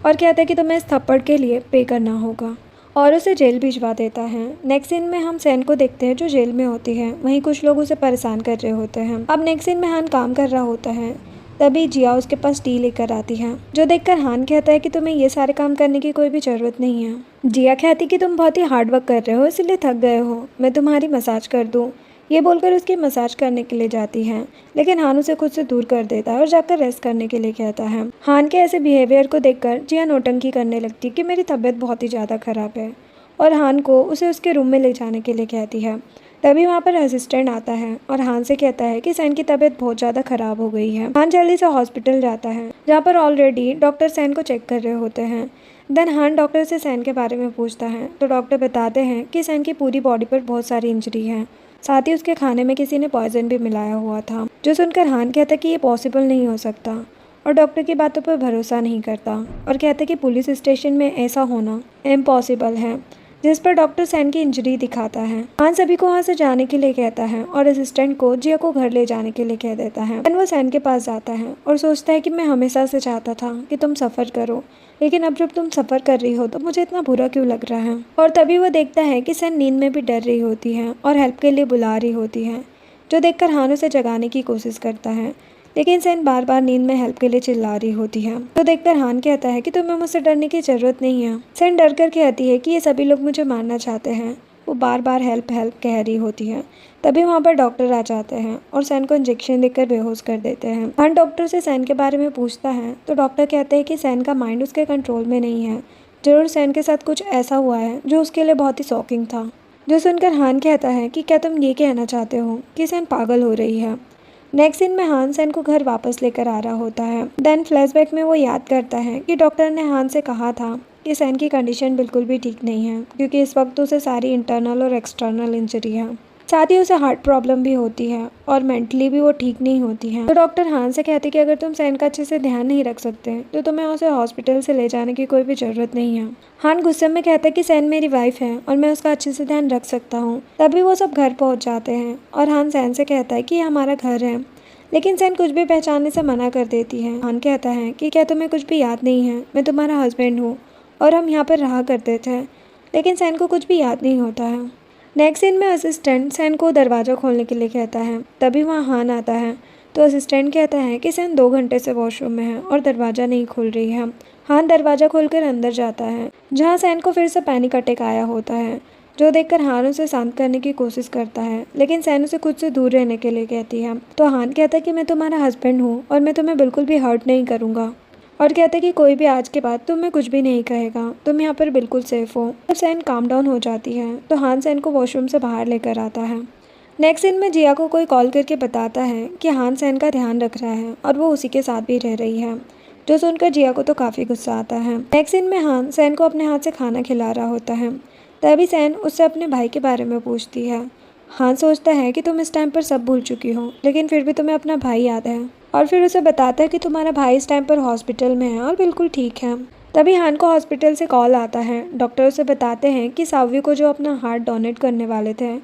और कहता है कि तुम्हें इस थप्पड़ के लिए पे करना होगा, और उसे जेल भिजवा देता है। नेक्स्ट सीन में हम सैन को देखते हैं जो जेल में होती है। वहीं कुछ लोग उसे परेशान कर रहे होते हैं। अब नेक्स्ट सीन में हान काम कर रहा होता है, तभी जिया उसके पास टी लेकर आती है, जो देखकर हान कहता है कि तुम्हें ये सारे काम करने की कोई भी ज़रूरत नहीं है। जिया कहती कि तुम बहुत ही हार्ड वर्क कर रहे हो इसलिए थक गए हो, मैं तुम्हारी मसाज कर दूँ। ये बोलकर उसकी मसाज करने के लिए जाती है, लेकिन हान उसे खुद से दूर कर देता है और जाकर रेस्ट करने के लिए कहता है। हान के ऐसे बिहेवियर को देखकर जिया नौटंकी करने लगती कि मेरी तबीयत बहुत ही ज़्यादा ख़राब है, और हान को उसे उसके रूम में ले जाने के लिए कहती है। तभी वहाँ पर असिस्टेंट आता है और हान से कहता है कि सैन की तबीयत बहुत ज़्यादा ख़राब हो गई है। हान जल्दी से हॉस्पिटल जाता है, जहाँ पर ऑलरेडी डॉक्टर सैन को चेक कर रहे होते हैं। देन हान डॉक्टर से सैन के बारे में पूछता है तो डॉक्टर बताते हैं कि सैन की पूरी बॉडी पर बहुत सारी इंजरी है, साथ ही उसके खाने में किसी ने पॉइजन भी मिलाया हुआ था, जो सुनकर हान कहता कि ये पॉसिबल नहीं हो सकता, और डॉक्टर की बातों पर भरोसा नहीं करता और कहता कि पुलिस स्टेशन में ऐसा होना इम्पॉसिबल है, जिस पर डॉक्टर सैन की इंजरी दिखाता है। हान सभी को वहाँ से जाने के लिए कहता है और असिस्टेंट को जिया को घर ले जाने के लिए कह देता है। वो सैन के पास जाता है और सोचता है कि मैं हमेशा से चाहता था कि तुम सफ़र करो, लेकिन अब जब तुम सफ़र कर रही हो तो मुझे इतना बुरा क्यों लग रहा है। और तभी वो देखता है कि सैन नींद में भी डर रही होती है और हेल्प के लिए बुला रही होती है, जो देखकर हान उसे जगाने की कोशिश करता है, लेकिन सैन बार बार नींद में हेल्प के लिए चिल्ला रही होती है। तो देखकर हान कहता है कि तुम्हें मुझसे डरने की ज़रूरत नहीं है। सैन डर कर कहती है कि ये सभी लोग मुझे मारना चाहते हैं। वो बार बार हेल्प हेल्प कह रही होती है। तभी वहाँ पर डॉक्टर आ जाते हैं और सैन को इंजेक्शन देकर बेहोश कर देते हैं। हान डॉक्टर से सैन के बारे में पूछता है तो डॉक्टर कहते हैं कि सैन का माइंड उसके कंट्रोल में नहीं है, जरूर सैन के साथ कुछ ऐसा हुआ है जो उसके लिए बहुत ही शॉकिंग था। जो सुनकर हान कहता है कि क्या तुम ये कहना चाहते हो कि सैन पागल हो रही है। नेक्स्ट सीन में हान सैन को घर वापस लेकर आ रहा होता है। देन फ्लैशबैक में वो याद करता है कि डॉक्टर ने हान से कहा था कि सैन की कंडीशन बिल्कुल भी ठीक नहीं है, क्योंकि इस वक्त उसे सारी इंटरनल और एक्सटर्नल इंजरी है, साथ ही उसे हार्ट प्रॉब्लम भी होती है और मेंटली भी वो ठीक नहीं होती है। तो डॉक्टर हान से कहते कि अगर तुम सैन का अच्छे से ध्यान नहीं रख सकते तो तुम्हें उसे हॉस्पिटल से ले जाने की कोई भी ज़रूरत नहीं है। हान गुस्से में कहता है कि सैन मेरी वाइफ है और मैं उसका अच्छे से ध्यान रख सकता हूँ। तभी वो सब घर पहुँच जाते हैं और हान सैन से कहता है कि ये हमारा घर है, लेकिन सैन कुछ भी पहचानने से मना कर देती है। हान कहता है कि क्या तुम्हें कुछ भी याद नहीं है, मैं तुम्हारा हस्बैंड हूँ और हम यहाँ पर रहा करते थे, लेकिन सैन को कुछ भी याद नहीं होता है। नेक्स्ट सीन में असिस्टेंट सैन को दरवाज़ा खोलने के लिए कहता है। तभी वहाँ हान आता है तो असिस्टेंट कहता है कि सैन 2 घंटे से वॉशरूम में है और दरवाज़ा नहीं खुल रही है। हान दरवाज़ा खोलकर अंदर जाता है, जहाँ सैन को फिर से पैनिक अटैक आया होता है, जो देखकर हान उसे शांत करने की कोशिश करता है, लेकिन सैन उसे खुद से दूर रहने के लिए कहती है। तो हान कहता है कि मैं तुम्हारा हस्बैंड हूँ और मैं तुम्हें बिल्कुल भी हर्ट नहीं करूँगा, और कहता है कि कोई भी आज के बाद तुम्हें कुछ भी नहीं कहेगा, तुम यहाँ पर बिल्कुल सेफ हो। जब सैन काम डाउन हो जाती है तो हान सैन को वॉशरूम से बाहर लेकर आता है। नेक्स्ट सीन में जिया को कोई कॉल करके बताता है कि हान सैन का ध्यान रख रहा है और वो उसी के साथ भी रह रही है, जो सुनकर जिया को तो काफ़ी गुस्सा आता है। नेक्स्ट सीन में हान सैन को अपने हाथ से खाना खिला रहा होता है। तभी सैन उससे अपने भाई के बारे में पूछती है। हान सोचता है कि तुम इस टाइम पर सब भूल चुकी हो, लेकिन फिर भी तुम्हें अपना भाई याद है, और फिर उसे बताता है कि तुम्हारा भाई इस टाइम पर हॉस्पिटल में है और बिल्कुल ठीक है। तभी हान को हॉस्पिटल से कॉल आता है। डॉक्टर उसे बताते हैं कि सावी को जो अपना हार्ट डोनेट करने वाले थे,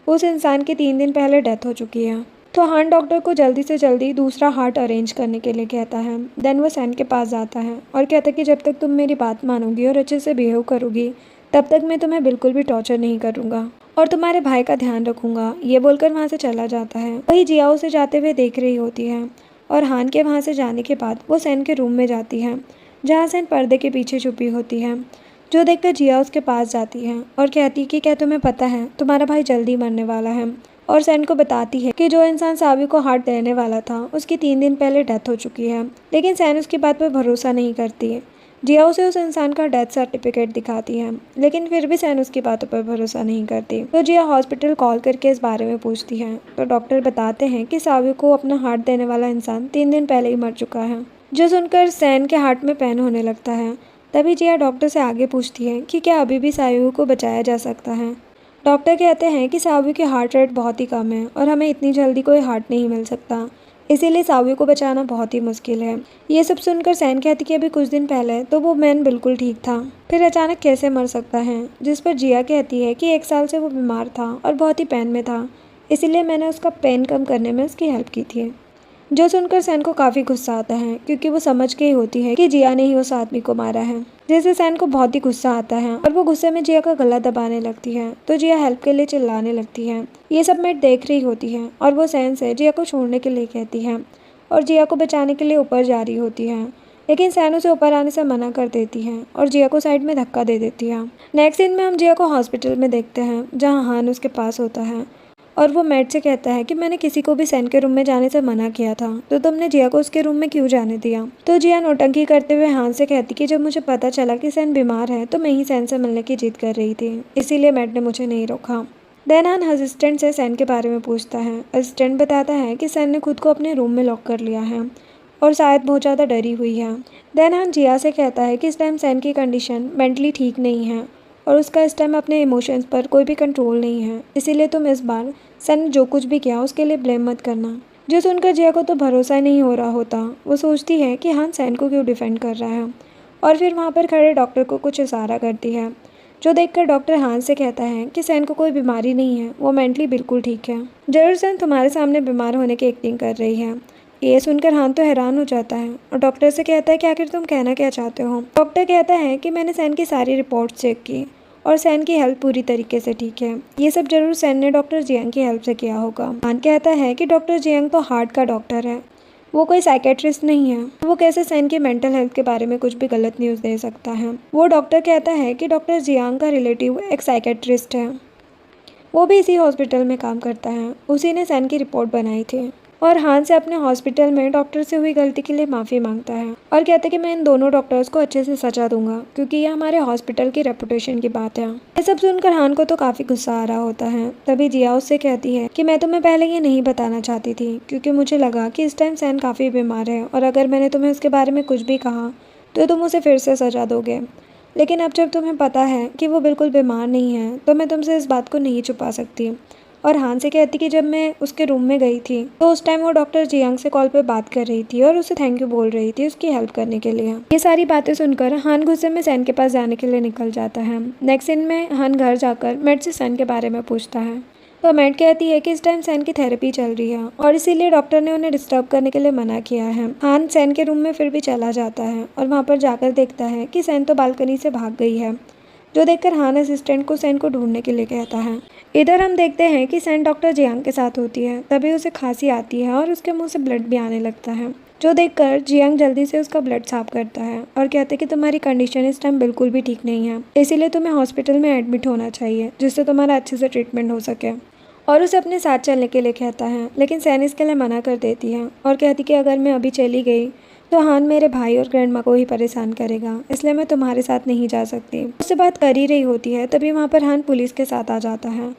उस इंसान की 3 दिन पहले डेथ हो चुकी है। तो हान डॉक्टर को जल्दी से जल्दी दूसरा हार्ट अरेंज करने के लिए कहता है। देन वो सैन के पास जाता है और कहता है कि जब तक तुम मेरी बात मानोगी और अच्छे से बिहेव करोगी, तब तक मैं तुम्हें बिल्कुल भी टॉर्चर नहीं करूँगा और तुम्हारे भाई का ध्यान रखूँगा। ये बोलकर वहाँ से चला जाता है। वही जिया उसे जाते हुए देख रही होती है और हान के वहाँ से जाने के बाद वो सैन के रूम में जाती है, जहाँ सैन पर्दे के पीछे छुपी होती है, जो देखकर जिया उसके पास जाती है और कहती कि क्या तुम्हें पता है तुम्हारा भाई जल्दी मरने वाला है। और सैन को बताती है कि जो इंसान सावी को हार्ट देने वाला था उसकी 3 दिन पहले डेथ हो चुकी है। लेकिन सैन उसकी बात पर भरोसा नहीं करती है। जिया उसे उस इंसान का डेथ सर्टिफिकेट दिखाती है, लेकिन फिर भी सैन उसकी बातों पर भरोसा नहीं करती। तो जिया हॉस्पिटल कॉल करके इस बारे में पूछती है, तो डॉक्टर बताते हैं कि सावी को अपना हार्ट देने वाला इंसान 3 दिन पहले ही मर चुका है, जो सुनकर सैन के हार्ट में पेन होने लगता है। तभी जिया डॉक्टर से आगे पूछती है कि क्या अभी भी सावी को बचाया जा सकता है। डॉक्टर कहते हैं कि सावी की हार्ट रेट बहुत ही कम है और हमें इतनी जल्दी कोई हार्ट नहीं मिल सकता, इसीलिए सावी को बचाना बहुत ही मुश्किल है। ये सब सुनकर सैन कहती कि अभी कुछ दिन पहले तो वो मैन बिल्कुल ठीक था, फिर अचानक कैसे मर सकता है। जिस पर जिया कहती है कि 1 साल से वो बीमार था और बहुत ही पेन में था, इसीलिए मैंने उसका पेन कम करने में उसकी हेल्प की थी। जो सुनकर सैन को काफ़ी गुस्सा आता है, क्योंकि वो समझ गई होती है कि जिया ने ही उस आदमी को मारा है, जिससे सैन को बहुत ही गुस्सा आता है और वो गुस्से में जिया का गला दबाने लगती है। तो जिया हेल्प के लिए चिल्लाने लगती है। ये सब मैट देख रही होती है और वो सैन से जिया को छोड़ने के लिए कहती है और जिया को बचाने के लिए ऊपर जा रही होती है, लेकिन सैन उसे ऊपर आने से मना कर देती है और जिया को साइड में धक्का दे देती है। नेक्स्ट सीन में हम जिया को हॉस्पिटल में देखते हैं, जहाँ हान उसके पास होता है और वो मैट से कहता है कि मैंने किसी को भी सैन के रूम में जाने से मना किया था, तो तुमने जिया को उसके रूम में क्यों जाने दिया। तो जिया नौटंकी करते हुए हान से कहती कि जब मुझे पता चला कि सैन बीमार है तो मैं ही सैन से मिलने की जिद कर रही थी, इसीलिए मैट ने मुझे नहीं रोका। देन हान असिस्टेंट से सैन के बारे में पूछता है। असिस्टेंट बताता है कि सैन ने खुद को अपने रूम में लॉक कर लिया है और शायद बहुत ज़्यादा डरी हुई है। देन हान जिया से कहता है कि इस टाइम सैन की कंडीशन मेंटली ठीक नहीं है और उसका इस टाइम अपने इमोशंस पर कोई भी कंट्रोल नहीं है, इसीलिए तुम इस बार सैन ने जो कुछ भी किया उसके लिए ब्लेम मत करना। जो सुनकर जिया को तो भरोसा ही नहीं हो रहा होता। वो सोचती है कि हान सैन को क्यों डिफेंड कर रहा है और फिर वहाँ पर खड़े डॉक्टर को कुछ इशारा करती है, जो देखकर डॉक्टर हान से कहता है कि सैन को कोई बीमारी नहीं है, वो मेंटली बिल्कुल ठीक है। जरूर सैन तुम्हारे सामने बीमार होने की एक्टिंग कर रही है। ये सुनकर हान तो हैरान हो जाता है और डॉक्टर से कहता है कि आखिर तुम कहना क्या चाहते हो। डॉक्टर कहता है कि मैंने सैन की सारी रिपोर्ट चेक की और सैन की हेल्थ पूरी तरीके से ठीक है। ये सब जरूर सैन ने डॉक्टर जियांग की हेल्प से किया होगा। हान कहता है कि डॉक्टर जियांग तो हार्ट का डॉक्टर है, वो कोई साइकेट्रिस्ट नहीं है, वो कैसे सैन की मेंटल हेल्थ के बारे में कुछ भी गलत न्यूज़ दे सकता है। वो डॉक्टर कहता है कि डॉक्टर जियांग का रिलेटिव एक साइकेट्रिस्ट है, वो भी इसी हॉस्पिटल में काम करता है, उसी ने सैन की रिपोर्ट बनाई थी। और हान से अपने हॉस्पिटल में डॉक्टर से हुई गलती के लिए माफ़ी मांगता है और कहता है कि मैं इन दोनों डॉक्टर्स को अच्छे से सजा दूंगा, क्योंकि ये हमारे हॉस्पिटल की रेपुटेशन की बात है। ये सब सुनकर हान को तो काफ़ी गुस्सा आ रहा होता है। तभी जिया उससे कहती है कि मैं तुम्हें पहले ये नहीं बताना चाहती थी, क्योंकि मुझे लगा कि इस टाइम सैन काफ़ी बीमार है और अगर मैंने तुम्हें उसके बारे में कुछ भी कहा तो तुम उसे फिर से सजा दोगे। लेकिन अब जब तुम्हें पता है कि वो बिल्कुल बीमार नहीं है, तो मैं तुमसे इस बात को नहीं छुपा सकती। और हान से कहती कि जब मैं उसके रूम में गई थी तो उस टाइम वो डॉक्टर जियांग से कॉल पे बात कर रही थी और उसे थैंक यू बोल रही थी उसकी हेल्प करने के लिए। ये सारी बातें सुनकर हान गुस्से में सैन के पास जाने के लिए निकल जाता है। नेक्स्ट सीन में हान घर जाकर मैट से सैन के बारे में पूछता है, तो मैट कहती है कि इस टाइम सैन की थेरेपी चल रही है और इसीलिए डॉक्टर ने उन्हें डिस्टर्ब करने के लिए मना किया है। हान सैन के रूम में फिर भी चला जाता है और वहाँ पर जाकर देखता है कि सैन तो बालकनी से भाग गई है, जो देखकर हान असिस्टेंट को सैन को ढूंढने के लिए कहता है। इधर हम देखते हैं कि सैन डॉक्टर जियांग के साथ होती है। तभी उसे खांसी आती है और उसके मुंह से ब्लड भी आने लगता है, जो देखकर जियांग जल्दी से उसका ब्लड साफ करता है और कहते हैं कि तुम्हारी कंडीशन इस टाइम बिल्कुल भी ठीक नहीं है, इसीलिए तुम्हें हॉस्पिटल में एडमिट होना चाहिए, जिससे तुम्हारा अच्छे से ट्रीटमेंट हो सके। और उसे अपने साथ चलने के लिए कहता है, लेकिन सैन इसके लिए मना कर देती है और कहती कि अगर मैं अभी चली गई तो हान मेरे भाई और ग्रैंडमा को ही परेशान करेगा, इसलिए मैं तुम्हारे साथ नहीं जा सकती। उससे बात कर ही रही होती है, तभी वहाँ पर हान पुलिस के साथ आ जाता है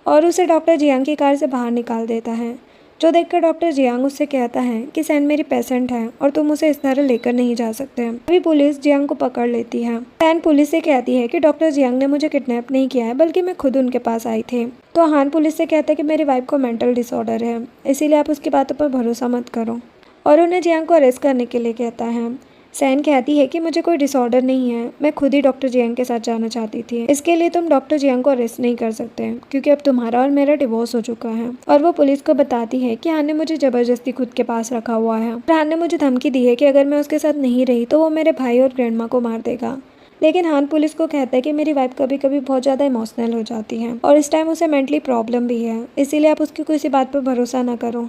और उसे डॉक्टर जियांग की कार से बाहर निकाल देता है, जो देखकर डॉक्टर जियांग उससे कहता है कि सैन मेरी पेशेंट है और तुम उसे इस तरह लेकर नहीं जा सकते। अभी पुलिस जियांग को पकड़ लेती है। सैन पुलिस से कहती है कि डॉक्टर जियांग ने मुझे किडनैप नहीं किया है, बल्कि मैं खुद उनके पास आई थी। तो हान पुलिस से कहता है कि मेरी वाइफ को मेंटल डिसऑर्डर है, इसीलिए आप उसकी बातों पर भरोसा मत करो, और उन्हें जियांग को अरेस्ट करने के लिए कहता है। सैन कहती है कि मुझे कोई डिसऑर्डर नहीं है, मैं खुद ही डॉक्टर जियांग के साथ जाना चाहती थी, इसके लिए तुम डॉक्टर जियांग को अरेस्ट नहीं कर सकते क्योंकि अब तुम्हारा और मेरा डिवोर्स हो चुका है। और वो पुलिस को बताती है कि हान ने मुझे जबरदस्ती खुद के पास रखा हुआ है और हान ने मुझे धमकी दी है कि अगर मैं उसके साथ नहीं रही तो वो मेरे भाई और ग्रैंडमा को मार देगा। लेकिन हान पुलिस को कहता है कि मेरी वाइफ कभी कभी बहुत ज़्यादा इमोशनल हो जाती है और इस टाइम उसे मेंटली प्रॉब्लम भी है, इसीलिए आप उसकी किसी बात पर भरोसा ना करो।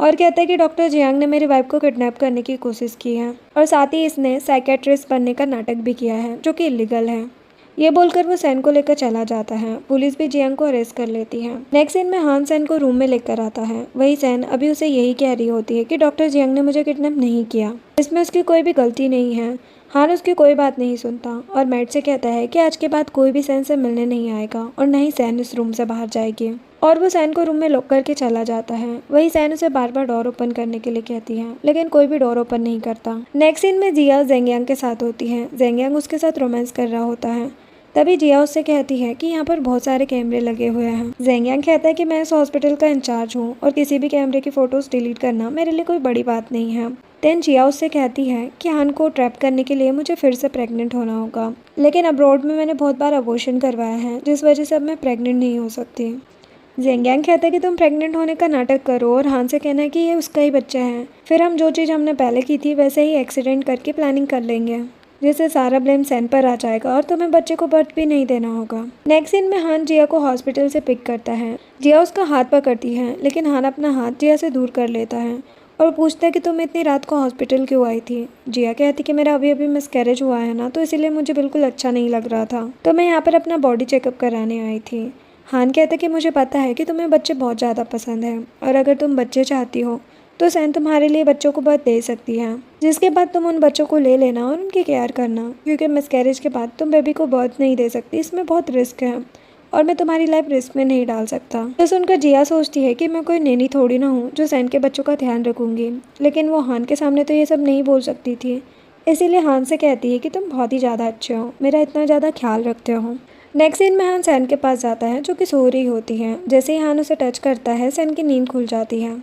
और कहता है कि डॉक्टर जियांग ने मेरी वाइफ को किडनैप करने की कोशिश की है और साथ ही इसने साइकेट्रिस्ट बनने का नाटक भी किया है, जो कि इलीगल है। ये बोलकर वो सैन को लेकर चला जाता है। पुलिस भी जियांग को अरेस्ट कर लेती है। नेक्स्ट सीन में हान सैन को रूम में लेकर आता है। वही सैन अभी उसे यही कह रही होती है कि डॉक्टर जियांग ने मुझे किडनैप नहीं किया, इसमें उसकी कोई भी गलती नहीं है। हान उसकी कोई बात नहीं सुनता और मैट से कहता है कि आज के बाद कोई भी सैन से मिलने नहीं आएगा और न ही सैन इस रूम से बाहर जाएगी, और वो सैन को रूम में लॉक करके चला जाता है। वही सैन उसे बार बार डोर ओपन करने के लिए कहती है, लेकिन कोई भी डोर ओपन नहीं करता। नेक्स्ट सीन में जिया जेंगयांग के साथ होती है। जेंगयांग उसके साथ रोमांस कर रहा होता है। तभी जिया उससे कहती है कि यहाँ पर बहुत सारे कैमरे लगे हुए हैं। जेंगयांग कहता है कि मैं इस हॉस्पिटल का इंचार्ज हूँ और किसी भी कैमरे की फोटोज डिलीट करना मेरे लिए कोई बड़ी बात नहीं है। देन जिया उससे कहती है कि हान को ट्रैप करने के लिए मुझे फिर से प्रेग्नेंट होना होगा, लेकिन अब्रॉड में मैंने बहुत बार अबॉर्शन करवाया है, जिस वजह से अब मैं प्रेग्नेंट नहीं हो सकती। जेंगयांग कहता है कि तुम प्रेग्नेंट होने का नाटक करो और हान से कहना है कि ये उसका ही बच्चा है, फिर हम जो चीज़ हमने पहले की थी वैसे ही एक्सीडेंट करके प्लानिंग कर लेंगे, जिससे सारा ब्लेम सैन पर आ जाएगा और तुम्हें बच्चे को बर्थ भी नहीं देना होगा। नेक्स्ट सीन में हान जिया को हॉस्पिटल से पिक करता है। जिया उसका हाथ पकड़ती है, लेकिन हान अपना हाथ जिया से दूर कर लेता है और पूछता है कि तुम इतनी रात को हॉस्पिटल क्यों आई थी। जिया कहती कि मेरा अभी अभी मिसकैरेज हुआ है ना, तो इसीलिए मुझे बिल्कुल अच्छा नहीं लग रहा था, तो मैं यहाँ पर अपना बॉडी चेकअप कराने आई थी। हान कहता है कि मुझे पता है कि तुम्हें बच्चे बहुत ज़्यादा पसंद हैं और अगर तुम बच्चे चाहती हो तो सैन तुम्हारे लिए बच्चों को बर्थ दे सकती है, जिसके बाद तुम उन बच्चों को ले लेना और उनकी केयर करना, क्योंकि मिसकैरेज के बाद तुम बेबी को बर्थ नहीं दे सकती, इसमें बहुत रिस्क है और मैं तुम्हारी लाइफ रिस्क में नहीं डाल सकता। तो सुनकर जिया सोचती है कि मैं कोई नैनी थोड़ी ना हूँ जो सैन के बच्चों का ध्यान रखूँगी, लेकिन वो हान के सामने तो ये सब नहीं बोल सकती थी, इसीलिए हान से कहती है कि तुम बहुत ही ज़्यादा अच्छे हो, मेरा इतना ज़्यादा ख्याल रखते हो। नेक्स्ट सीन में हान सैन के पास जाता है, जो कि सो रही होती है। जैसे ही हान उसे टच करता है, सैन की नींद खुल जाती है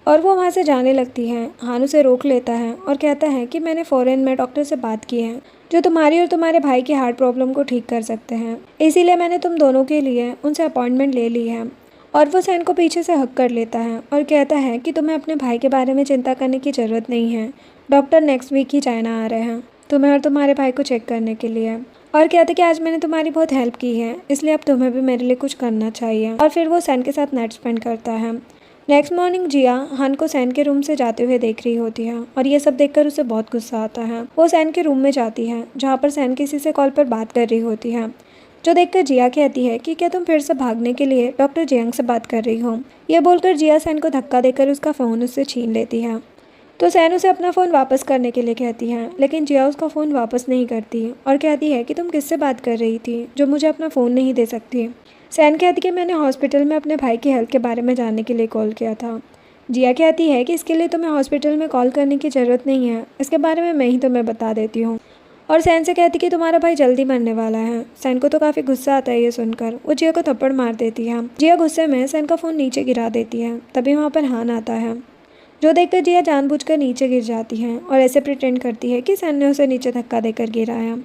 और वो वहाँ से जाने लगती है। हान उसे रोक लेता है और कहता है कि मैंने फ़ॉरेन में डॉक्टर से बात की है, जो तुम्हारी और तुम्हारे भाई की हार्ट प्रॉब्लम को ठीक कर सकते हैं, इसीलिए मैंने तुम दोनों के लिए उनसे अपॉइंटमेंट ले ली है। और वो सैन को पीछे से हक कर लेता है और कहता है कि तुम्हें अपने भाई के बारे में चिंता करने की ज़रूरत नहीं है, डॉक्टर नेक्स्ट वीक ही चाइना आ रहे हैं तुम्हें और तुम्हारे भाई को चेक करने के लिए, और कहते कि आज मैंने तुम्हारी बहुत हेल्प की है, इसलिए अब तुम्हें भी मेरे लिए कुछ करना चाहिए। और फिर वो सैन के साथ नाइट स्पेंड करता है। नेक्स्ट मॉर्निंग जिया हान को सैन के रूम से जाते हुए देख रही होती है और ये सब देखकर उसे बहुत गुस्सा आता है। वो सैन के रूम में जाती है, जहाँ पर सैन किसी से कॉल पर बात कर रही होती है, जो देखकर जिया कहती है कि क्या तुम फिर से भागने के लिए डॉक्टर जियांग से बात कर रही हो। ये बोलकर जिया सैन को धक्का देकर उसका फ़ोन उससे छीन लेती है। तो सैन उसे अपना फ़ोन वापस करने के लिए कहती है, लेकिन जिया उसका फ़ोन वापस नहीं करती और कहती है कि तुम किससे बात कर रही थी जो मुझे अपना फ़ोन नहीं दे सकती। सैन कहती कि मैंने हॉस्पिटल में अपने भाई की हेल्थ के बारे में जानने के लिए कॉल किया था। जिया कहती है कि इसके लिए तुम्हें हॉस्पिटल में कॉल करने की ज़रूरत नहीं है, इसके बारे में मैं ही तुम्हें बता देती हूँ। और सैन से कहती कि तुम्हारा भाई जल्दी मरने वाला है। सैन को तो काफ़ी गुस्सा आता है ये सुनकर, वो जिया को थप्पड़ मार देती है। जिया गुस्से में सैन का फ़ोन नीचे गिरा देती है। तभी वहाँ पर हान आता है, जो देखकर जिया जानबूझकर नीचे गिर जाती है और ऐसे प्रिटेंड करती है कि सैन ने उसे नीचे धक्का देकर गिराया।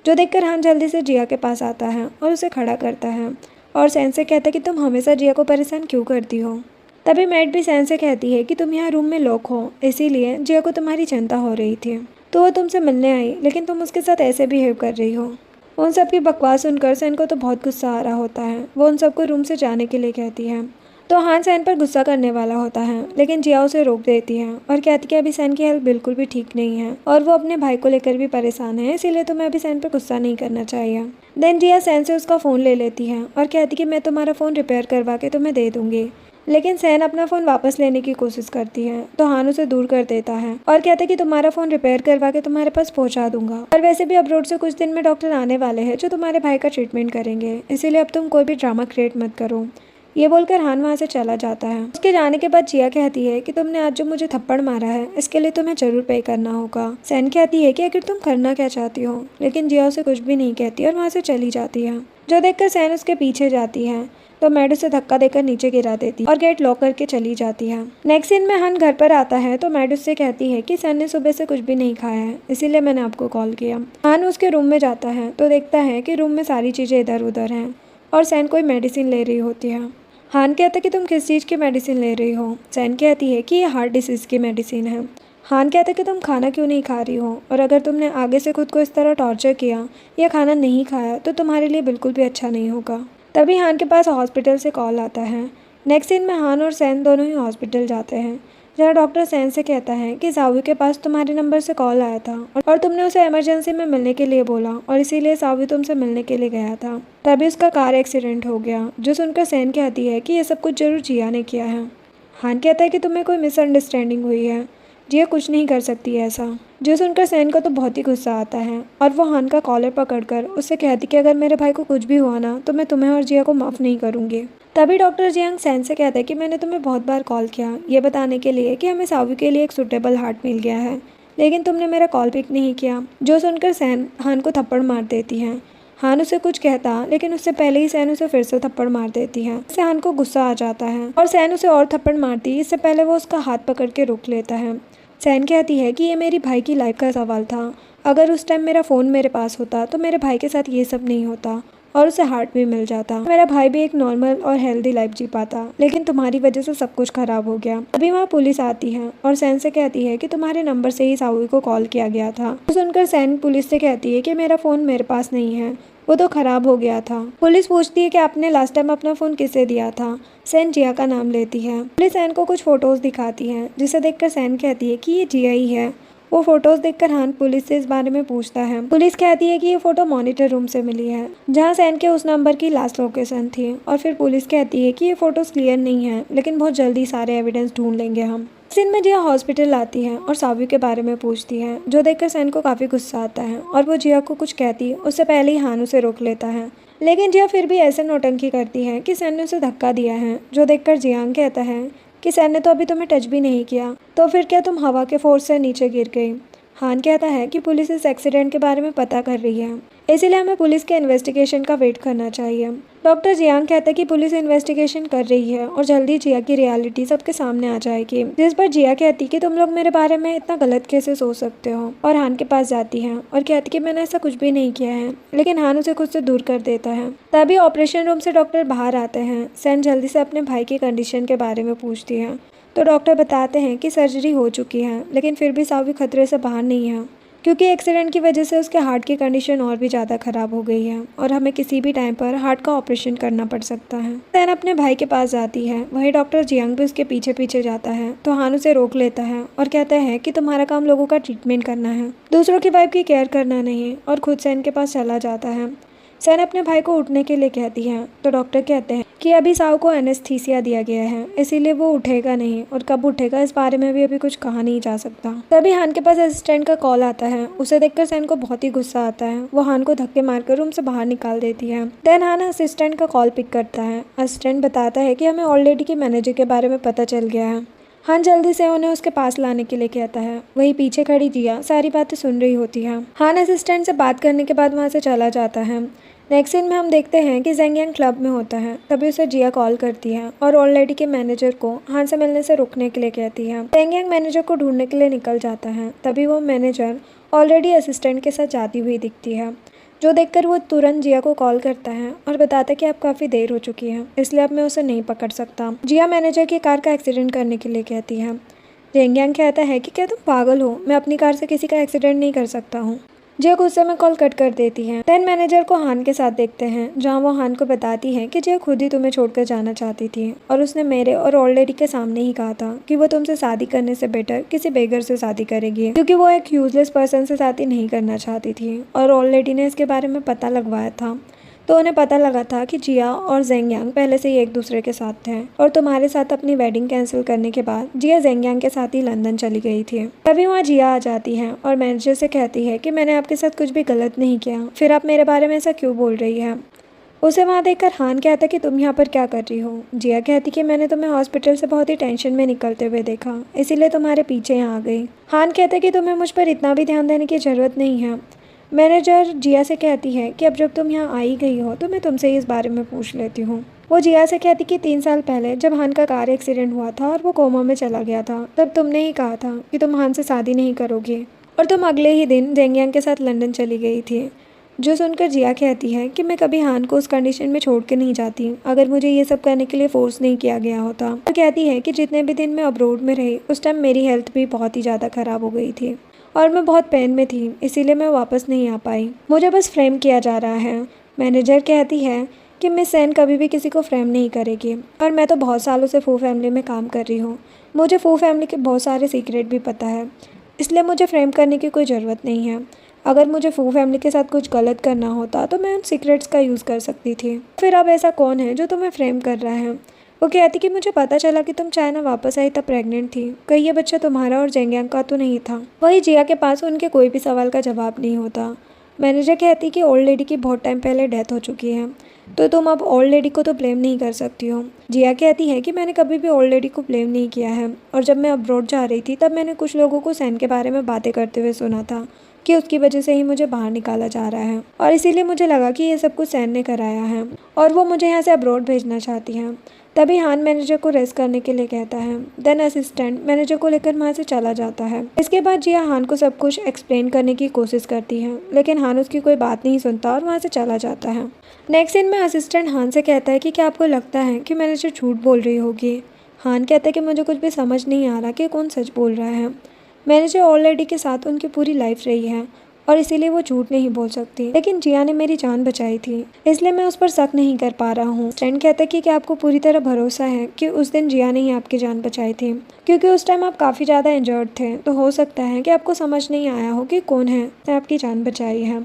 जो देखकर हान जल्दी से जिया के पास आता है और उसे खड़ा करता है और सैन से कहता है कि तुम हमेशा जिया को परेशान क्यों करती हो। तभी मैट भी सैन से कहती है कि तुम यहाँ रूम में लॉक हो, इसीलिए जिया को तुम्हारी चिंता हो रही थी, तो वो तुमसे मिलने आई, लेकिन तुम उसके साथ ऐसे बिहेव कर रही हो। उन सब की बकवास सुनकर सैन को तो बहुत गुस्सा आ रहा होता है। वो उन सबको रूम से जाने के लिए कहती है, तो हान सैन पर गुस्सा करने वाला होता है, लेकिन जिया उसे रोक देती है और कहती कि अभी सैन की हेल्थ बिल्कुल भी ठीक नहीं है और वो अपने भाई को लेकर भी परेशान है, इसीलिए तुम्हें अभी सैन पर गुस्सा नहीं करना चाहिए। देन जिया सैन से उसका फ़ोन ले लेती है और कहती कि मैं तुम्हारा फ़ोन रिपेयर करवा के तुम्हें दे दूँगी, लेकिन सैन अपना फ़ोन वापस लेने की कोशिश करती है, तो हान उसे दूर कर देता है और कहता है कि तुम्हारा फ़ोन रिपेयर करवा के तुम्हारे पास पहुंचा दूंगा, और वैसे भी अब्रॉड से कुछ दिन में डॉक्टर आने वाले हैं जो तुम्हारे भाई का ट्रीटमेंट करेंगे, इसीलिए अब तुम कोई भी ड्रामा क्रिएट मत करो। ये बोलकर हान वहाँ से चला जाता है। उसके जाने के बाद जिया कहती है कि तुमने आज जो मुझे थप्पड़ मारा है इसके लिए तुम्हें जरूर पे करना होगा। सैन कहती है कि आखिर तुम करना क्या चाहती हो, लेकिन जिया उसे कुछ भी नहीं कहती और वहाँ से चली जाती है। जो देखकर सैन उसके पीछे जाती है तो मैड उसे धक्का देकर नीचे गिरा देती और गेट लॉक करके चली जाती है। नेक्स्ट सीन में हान घर पर आता है तो मैड उससे कहती है कि सैन ने सुबह से कुछ भी नहीं खाया है, इसीलिए मैंने आपको कॉल किया। हान उसके रूम में जाता है तो देखता है कि रूम में सारी चीज़ें इधर उधर हैं और सैन कोई मेडिसिन ले रही होती है। हान कहता है कि तुम किस चीज़ की मेडिसिन ले रही हो। सैन कहती है कि ये हार्ट डिसीज़ की मेडिसिन है। हान कहता है कि तुम खाना क्यों नहीं खा रही हो, और अगर तुमने आगे से खुद को इस तरह टॉर्चर किया या खाना नहीं खाया तो तुम्हारे लिए बिल्कुल भी अच्छा नहीं होगा। तभी हान के पास हॉस्पिटल से कॉल आता है। नेक्स्ट सीन में हान और सैन दोनों ही हॉस्पिटल जाते हैं, जहाँ डॉक्टर सैन से कहता है कि सावी के पास तुम्हारे नंबर से कॉल आया था और तुमने उसे इमरजेंसी में मिलने के लिए बोला और इसीलिए सावी तुमसे मिलने के लिए गया था। तभी उसका कार एक्सीडेंट हो गया। जो सुनकर सैन कहती है कि यह सब कुछ जरूर जिया ने किया है। हान कहता है कि तुम्हें कोई मिसअंडरस्टैंडिंग हुई है, जिया कुछ नहीं कर सकती है ऐसा। जो सुनकर सैन को तो बहुत ही गुस्सा आता है और वो हान का कॉलर पकड़कर उससे कहती कि अगर मेरे भाई को कुछ भी हुआ ना तो मैं तुम्हें और जिया को माफ़ नहीं करूँगी। तभी डॉक्टर जियांग सैन से कहता है कि मैंने तुम्हें बहुत बार कॉल किया ये बताने के लिए कि हमें सावी के लिए एक सूटेबल हार्ट मिल गया है, लेकिन तुमने मेरा कॉल पिक नहीं किया। जो सुनकर सैन हान को थप्पड़ मार देती है। हान उसे कुछ कहता लेकिन उससे पहले ही सैन उसे फिर से थप्पड़ मार देती है। इससे हान को गुस्सा आ जाता है और सैन उसे और थप्पड़ मारती इससे पहले वो उसका हाथ पकड़ के रोक लेता है। सैन कहती है कि ये मेरी भाई की लाइफ का सवाल था, अगर उस टाइम मेरा फ़ोन मेरे पास होता तो मेरे भाई के साथ ये सब नहीं होता और उसे हार्ट भी मिल जाता, मेरा भाई भी एक नॉर्मल और हेल्दी लाइफ जी पाता, लेकिन तुम्हारी वजह से सब कुछ खराब हो गया। अभी वहाँ पुलिस आती है और सैन से कहती है कि तुम्हारे नंबर से ही सावी को कॉल किया गया था। तो सुनकर सैन पुलिस से कहती है कि मेरा फ़ोन मेरे पास नहीं है, वो तो खराब हो गया था। पुलिस पूछती है कि आपने लास्ट टाइम अपना फ़ोन किसे दिया था। सैन जिया का नाम लेती है। पुलिस सैन को कुछ फ़ोटोज़ दिखाती है जिसे देखकर सैन कहती है कि ये जिया ही है। वो फोटोज देखकर हान पुलिस से इस बारे में पूछता है। पुलिस कहती है कि ये फोटो मॉनिटर रूम से मिली है जहां सैन के उस नंबर की लास्ट लोकेशन थी, और फिर पुलिस कहती है कि ये फोटोज क्लियर नहीं है लेकिन बहुत जल्दी सारे एविडेंस ढूंढ लेंगे हम। सीन में जिया हॉस्पिटल आती है और सावी के बारे में पूछती है, जो देखकर सैन को काफ़ी गुस्सा आता है और वो जिया को कुछ कहती उससे पहले ही हान उसे रोक लेता है, लेकिन जिया फिर भी ऐसे नौटंकी करती है कि सैन ने उसे धक्का दिया है। जो देखकर जियांग कहता है कि सैन ने तो अभी तुम्हें टच भी नहीं किया, तो फिर क्या तुम हवा के फोर्स से नीचे गिर गई। हान कहता है कि पुलिस इस एक्सीडेंट के बारे में पता कर रही है, इसीलिए हमें पुलिस के इन्वेस्टिगेशन का वेट करना चाहिए। डॉक्टर जियांग कहता है कि पुलिस इन्वेस्टिगेशन कर रही है और जल्दी जिया की रियलिटी सबके सामने आ जाएगी, जिस पर जिया कहती कि तुम लोग मेरे बारे में इतना गलत कैसे सोच सकते हो, और हान के पास जाती है और कहती कि मैंने ऐसा कुछ भी नहीं किया है, लेकिन हान उसे खुद से दूर कर देता है। तभी ऑपरेशन रूम से डॉक्टर बाहर आते हैं। सैन जल्दी से अपने भाई की कंडीशन के बारे में पूछती है तो डॉक्टर बताते हैं कि सर्जरी हो चुकी है, लेकिन फिर भी सावी खतरे से बाहर नहीं है, क्योंकि एक्सीडेंट की वजह से उसके हार्ट की कंडीशन और भी ज़्यादा ख़राब हो गई है और हमें किसी भी टाइम पर हार्ट का ऑपरेशन करना पड़ सकता है। सैन अपने भाई के पास जाती है, वही डॉक्टर जियांग भी उसके पीछे पीछे जाता है तो हान उसे रोक लेता है और कहता है कि तुम्हारा काम लोगों का ट्रीटमेंट करना है, दूसरों की वाइफ की केयर करना नहीं, और खुद सैन के पास चला जाता है। सैन अपने भाई को उठने के लिए कहती है तो डॉक्टर कहते हैं कि अभी साव को एनेस्थीसिया दिया गया है, इसीलिए वो उठेगा नहीं, और कब उठेगा इस बारे में भी अभी कुछ कहा नहीं जा सकता। तभी हान के पास असिस्टेंट का कॉल आता है। उसे देखकर सैन को बहुत ही गुस्सा आता है। वो हान को धक्के मारकर रूम से बाहर निकाल देती है। देन हान असिस्टेंट का कॉल पिक करता है। असिस्टेंट बताता है कि हमें ऑलरेडी के मैनेजर के बारे में पता चल गया है। हान जल्दी से उन्हें उसके पास लाने के लिए कहता है। वही पीछे खड़ी जिया सारी बातें सुन रही होती है। हान असिस्टेंट से बात करने के बाद वहाँ से चला जाता है। नेक्स्ट सीन में हम देखते हैं कि ज़ेंगियांग क्लब में होता है। तभी उसे जिया कॉल करती है और ऑलरेडी के मैनेजर को हान से मिलने से रुकने के लिए कहती है। ज़ेंगियांग मैनेजर को ढूंढने के लिए निकल जाता है। तभी वो मैनेजर ऑलरेडी असिस्टेंट के साथ जाती हुई दिखती है, जो देखकर वो तुरंत जिया को कॉल करता है और बताता है कि अब काफ़ी देर हो चुकी है, इसलिए अब मैं उसे नहीं पकड़ सकता। जिया मैनेजर की कार का एक्सीडेंट करने के लिए कहती है। ज़ेंगियांग कहता है कि क्या तुम पागल हो, मैं अपनी कार से किसी का एक्सीडेंट नहीं कर सकता हूँ। जिया गुस्से में कॉल कट कर देती है। देन मैनेजर को हान के साथ देखते हैं, जहाँ वो हान को बताती है कि जिया खुद ही तुम्हें छोड़कर जाना चाहती थी और उसने मेरे और ऑलरेडी के सामने ही कहा था कि वो तुमसे शादी करने से बेटर किसी बेगर से शादी करेगी, क्योंकि वो एक यूजलेस पर्सन से शादी नहीं करना चाहती थी और ऑलरेडी ने इसके बारे में पता लगवाया था। तो उन्हें पता लगा था कि जिया और ज़ेंगियांग पहले से ही एक दूसरे के साथ थे, और तुम्हारे साथ अपनी वेडिंग कैंसिल करने के बाद जिया ज़ेंगियांग के साथ ही लंदन चली गई थी। तभी वहाँ जिया आ जाती है और मैनेजर से कहती है कि मैंने आपके साथ कुछ भी गलत नहीं किया, फिर आप मेरे बारे में ऐसा क्यों बोल रही है। उसे वहाँ देखकर हान कहता कि तुम यहाँ पर क्या कर रही हो। जिया कहती कि मैंने तुम्हें हॉस्पिटल से बहुत ही टेंशन में निकलते हुए देखा, इसीलिए तुम्हारे पीछे यहाँ आ गई। हान कहता कि तुम्हें मुझ पर इतना भी ध्यान देने की ज़रूरत नहीं है। मैनेजर जिया से कहती है कि अब जब तुम यहाँ आई गई हो तो मैं तुमसे इस बारे में पूछ लेती हूँ। वो जिया से कहती कि 3 साल पहले जब हान का कार एक्सीडेंट हुआ था और वो कोमा में चला गया था, तब तुमने ही कहा था कि तुम हान से शादी नहीं करोगी और तुम अगले ही दिन जेंगियांग के साथ लंदन चली गई थी। जो सुनकर जिया कहती है कि मैं कभी हान को उस कंडीशन में छोड़ के नहीं जाती अगर मुझे ये सब करने के लिए फोर्स नहीं किया गया होता। वो कहती है कि जितने भी दिन मैं अब्रोड में रही उस टाइम मेरी हेल्थ भी बहुत ही ज़्यादा ख़राब हो गई थी और मैं बहुत पेन में थी, इसीलिए मैं वापस नहीं आ पाई। मुझे बस फ्रेम किया जा रहा है। मैनेजर कहती है कि मिस सेन कभी भी किसी को फ्रेम नहीं करेगी और मैं तो बहुत सालों से फू फैमिली में काम कर रही हूँ। मुझे फू फैमिली के बहुत सारे सीक्रेट भी पता है, इसलिए मुझे फ्रेम करने की कोई ज़रूरत नहीं है। अगर मुझे फू फैमिली के साथ कुछ गलत करना होता तो मैं उन सीक्रेट्स का यूज़ कर सकती थी। फिर अब ऐसा कौन है जो तुम्हें फ्रेम कर रहा है? वो कहती कि मुझे पता चला कि तुम चाइना वापस आई तब प्रेग्नेंट थी, कहीं ये बच्चा तुम्हारा और जेंगियांग का तो नहीं था। वही जिया के पास उनके कोई भी सवाल का जवाब नहीं होता। मैनेजर कहती कि ओल्ड लेडी की बहुत टाइम पहले डेथ हो चुकी है, तो तुम अब ओल्ड लेडी को तो ब्लेम नहीं कर सकती हो। जिया कहती है कि मैंने कभी भी ओल्ड लेडी को ब्लेम नहीं किया है और जब मैं अब्रॉड जा रही थी तब मैंने कुछ लोगों को सैन के बारे में बातें करते हुए सुना था कि उसकी वजह से ही मुझे बाहर निकाला जा रहा है और इसीलिए मुझे लगा कि ये सब कुछ सैन ने कराया है और वो मुझे यहाँ से अब्रॉड भेजना चाहती हैं। तभी हान मैनेजर को रेस्ट करने के लिए कहता है। देन असिस्टेंट मैनेजर को लेकर वहाँ से चला जाता है। इसके बाद जिया हान को सब कुछ एक्सप्लेन करने की कोशिश करती है, लेकिन हान उसकी कोई बात नहीं सुनता और वहाँ से चला जाता है। नेक्स्ट सीन में असिस्टेंट हान से कहता है कि क्या आपको लगता है कि मैनेजर झूठ बोल रही होगी। हान कहता है कि मुझे कुछ भी समझ नहीं आ रहा कि कौन सच बोल रहा है। मैनेजर ओल्ड लेडी के साथ उनकी पूरी लाइफ रही है और इसीलिए वो झूठ नहीं बोल सकती, लेकिन जिया ने मेरी जान बचाई थी, इसलिए मैं उस पर शक नहीं कर पा रहा हूँ। स्टैंड कहता है कि क्या आपको पूरी तरह भरोसा है कि उस दिन जिया ने ही आपकी जान बचाई थी, क्योंकि उस टाइम आप काफ़ी ज़्यादा इंजर्ड थे, तो हो सकता है कि आपको समझ नहीं आया हो कि कौन है ने आपकी जान बचाई है।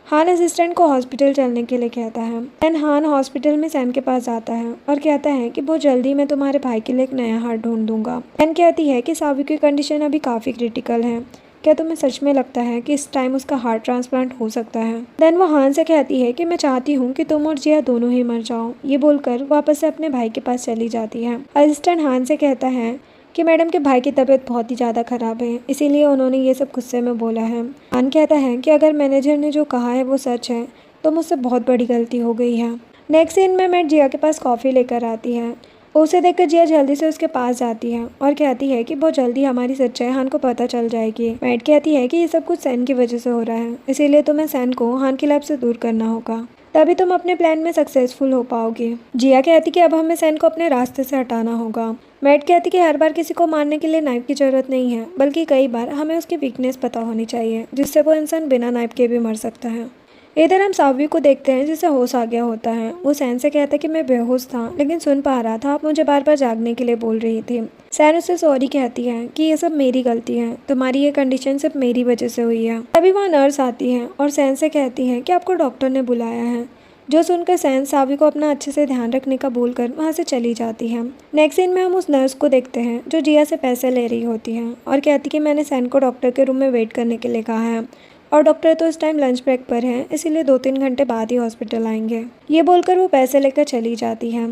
हान असिस्टेंट को हॉस्पिटल चलने के लिए कहता है। देन हान हॉस्पिटल में सैन के पास जाता है और कहता है कि बहुत जल्दी मैं तुम्हारे भाई के लिए एक नया हार्ट ढूंढ दूंगा। सैन कहती है कि सावी की कंडीशन अभी काफ़ी क्रिटिकल है, क्या तुम्हें सच में लगता है कि इस टाइम उसका हार्ट ट्रांसप्लांट हो सकता है? देन वो हान से कहती है कि मैं चाहती हूँ कि तुम और जिया दोनों ही मर जाओ। ये बोलकर वापस से अपने भाई के पास चली जाती है। असिस्टेंट हान से कहता है कि मैडम के भाई की तबीयत बहुत ही ज़्यादा ख़राब है, इसीलिए उन्होंने ये सब गुस्से में बोला है। हान कहता है कि अगर मैनेजर ने जो कहा है वो सच है तो मुझसे बहुत बड़ी गलती हो गई है। नेक्स्ट सीन में मैट जिया के पास कॉफ़ी लेकर आती है। उसे देखकर जिया जल्दी से उसके पास जाती है और कहती है कि बहुत जल्दी हमारी सच्चाई हान को पता चल जाएगी। मैट कहती है कि ये सब कुछ सैन की वजह से हो रहा है, इसीलिए तुम्हें सैन को हान की लैब से दूर करना होगा, तभी तुम अपने प्लान में सक्सेसफुल हो पाओगे। जिया कहती कि अब हमें सैन को अपने रास्ते से हटाना होगा। मैट कहती कि हर बार किसी को मारने के लिए नाइफ की ज़रूरत नहीं है, बल्कि कई बार हमें उसकी वीकनेस पता होनी चाहिए, जिससे वो इंसान बिना नाइफ के भी मर सकता है। इधर हम सावी को देखते हैं जिसे होश आ गया होता है। वो सैन से कहता है कि मैं बेहोश था लेकिन सुन पा रहा था, आप मुझे बार बार जागने के लिए बोल रही थी। सैन उससे सॉरी कहती है कि ये सब मेरी गलती है, तुम्हारी ये कंडीशन सिर्फ मेरी वजह से हुई है। तभी वहाँ नर्स आती है और सैन से कहती है कि आपको डॉक्टर ने बुलाया है। जो सुनकर सैन सावी को अपना अच्छे से ध्यान रखने का बोलकर वहाँ से चली जाती है। नेक्स्ट सीन में हम उस नर्स को देखते हैं जो जिया से पैसे ले रही होती है और कहती कि मैंने सैन को डॉक्टर के रूम में वेट करने के लिए कहा है और डॉक्टर तो इस टाइम लंच ब्रेक पर है, इसीलिए 2-3 घंटे बाद ही हॉस्पिटल आएंगे। ये बोलकर वो पैसे लेकर चली जाती है।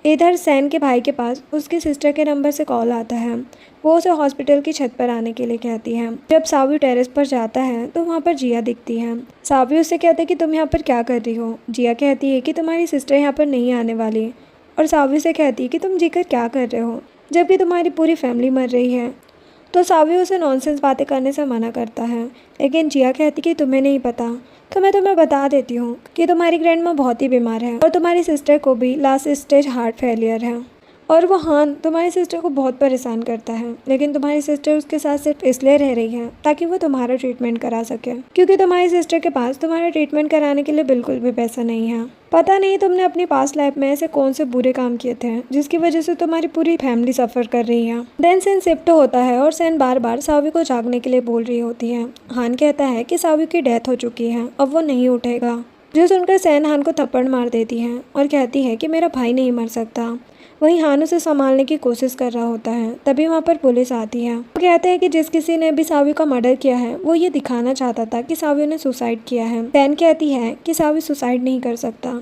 इधर सैन के भाई के पास उसकी सिस्टर के नंबर से कॉल आता है। वो उसे हॉस्पिटल की छत पर आने के लिए कहती है। जब सावी टेरेस पर जाता है तो वहाँ पर जिया दिखती है। सावी उससे कहते हैं कि तुम यहाँ पर क्या कर रही हो। जिया कहती है कि तुम्हारी सिस्टर यहाँ पर नहीं आने वाली और सावी से कहती है कि तुम जीकर क्या कर रहे हो जबकि तुम्हारी पूरी फैमिली मर रही है। तो सावी उसे नॉनसेंस बातें करने से मना करता है, लेकिन जिया कहती कि तुम्हें नहीं पता तो मैं तुम्हें बता देती हूँ कि तुम्हारी ग्रैंडमा बहुत ही बीमार है और तुम्हारी सिस्टर को भी लास्ट स्टेज हार्ट फेलियर है और वो हान तुम्हारी सिस्टर को बहुत परेशान करता है, लेकिन तुम्हारी सिस्टर उसके साथ सिर्फ इसलिए रह रही है ताकि वो तुम्हारा ट्रीटमेंट करा सके, क्योंकि तुम्हारी सिस्टर के पास तुम्हारा ट्रीटमेंट कराने के लिए बिल्कुल भी पैसा नहीं है। पता नहीं तुमने अपनी पास्ट लाइफ में ऐसे कौन से बुरे काम किए थे जिसकी वजह से तुम्हारी पूरी फैमिली सफ़र कर रही है। देन सैन शिफ्ट होता है और सैन बार बार सावी को जागने के लिए बोल रही होती है। हान कहता है कि सावी की डेथ हो चुकी है, अब वो नहीं उठेगा। जो सुनकर सैन हान को थप्पड़ मार देती है और कहती है कि मेरा भाई नहीं मर सकता। वहीं हान उसे संभालने की कोशिश कर रहा होता है। तभी वहाँ पर पुलिस आती है। वो कहते हैं कि जिस किसी ने भी सावी का मर्डर किया है वो ये दिखाना चाहता था कि सावी ने सुसाइड किया है। सैन कहती है कि सावी सुसाइड नहीं कर सकता।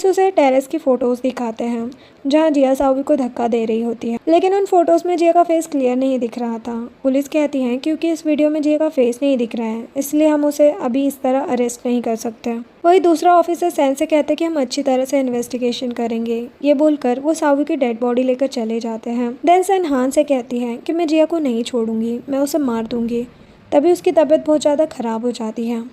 पुलिस उसे टेरेस की फ़ोटोज़ दिखाते हैं जहाँ जिया सावी को धक्का दे रही होती है, लेकिन उन फोटोज़ में जिया का फेस क्लियर नहीं दिख रहा था। पुलिस कहती है क्योंकि इस वीडियो में जिया का फेस नहीं दिख रहा है, इसलिए हम उसे अभी इस तरह अरेस्ट नहीं कर सकते। वही दूसरा ऑफिसर सैन से कहते हैं कि हम अच्छी तरह से इन्वेस्टिगेशन करेंगे। ये बोलकर वो सावी की डेड बॉडी लेकर चले जाते हैं। देन सैन हान से कहती है कि मैं जिया को नहीं छोड़ूंगी, मैं उसे मार दूंगी। तभी उसकी तबीयत बहुत ज़्यादा ख़राब हो जाती है।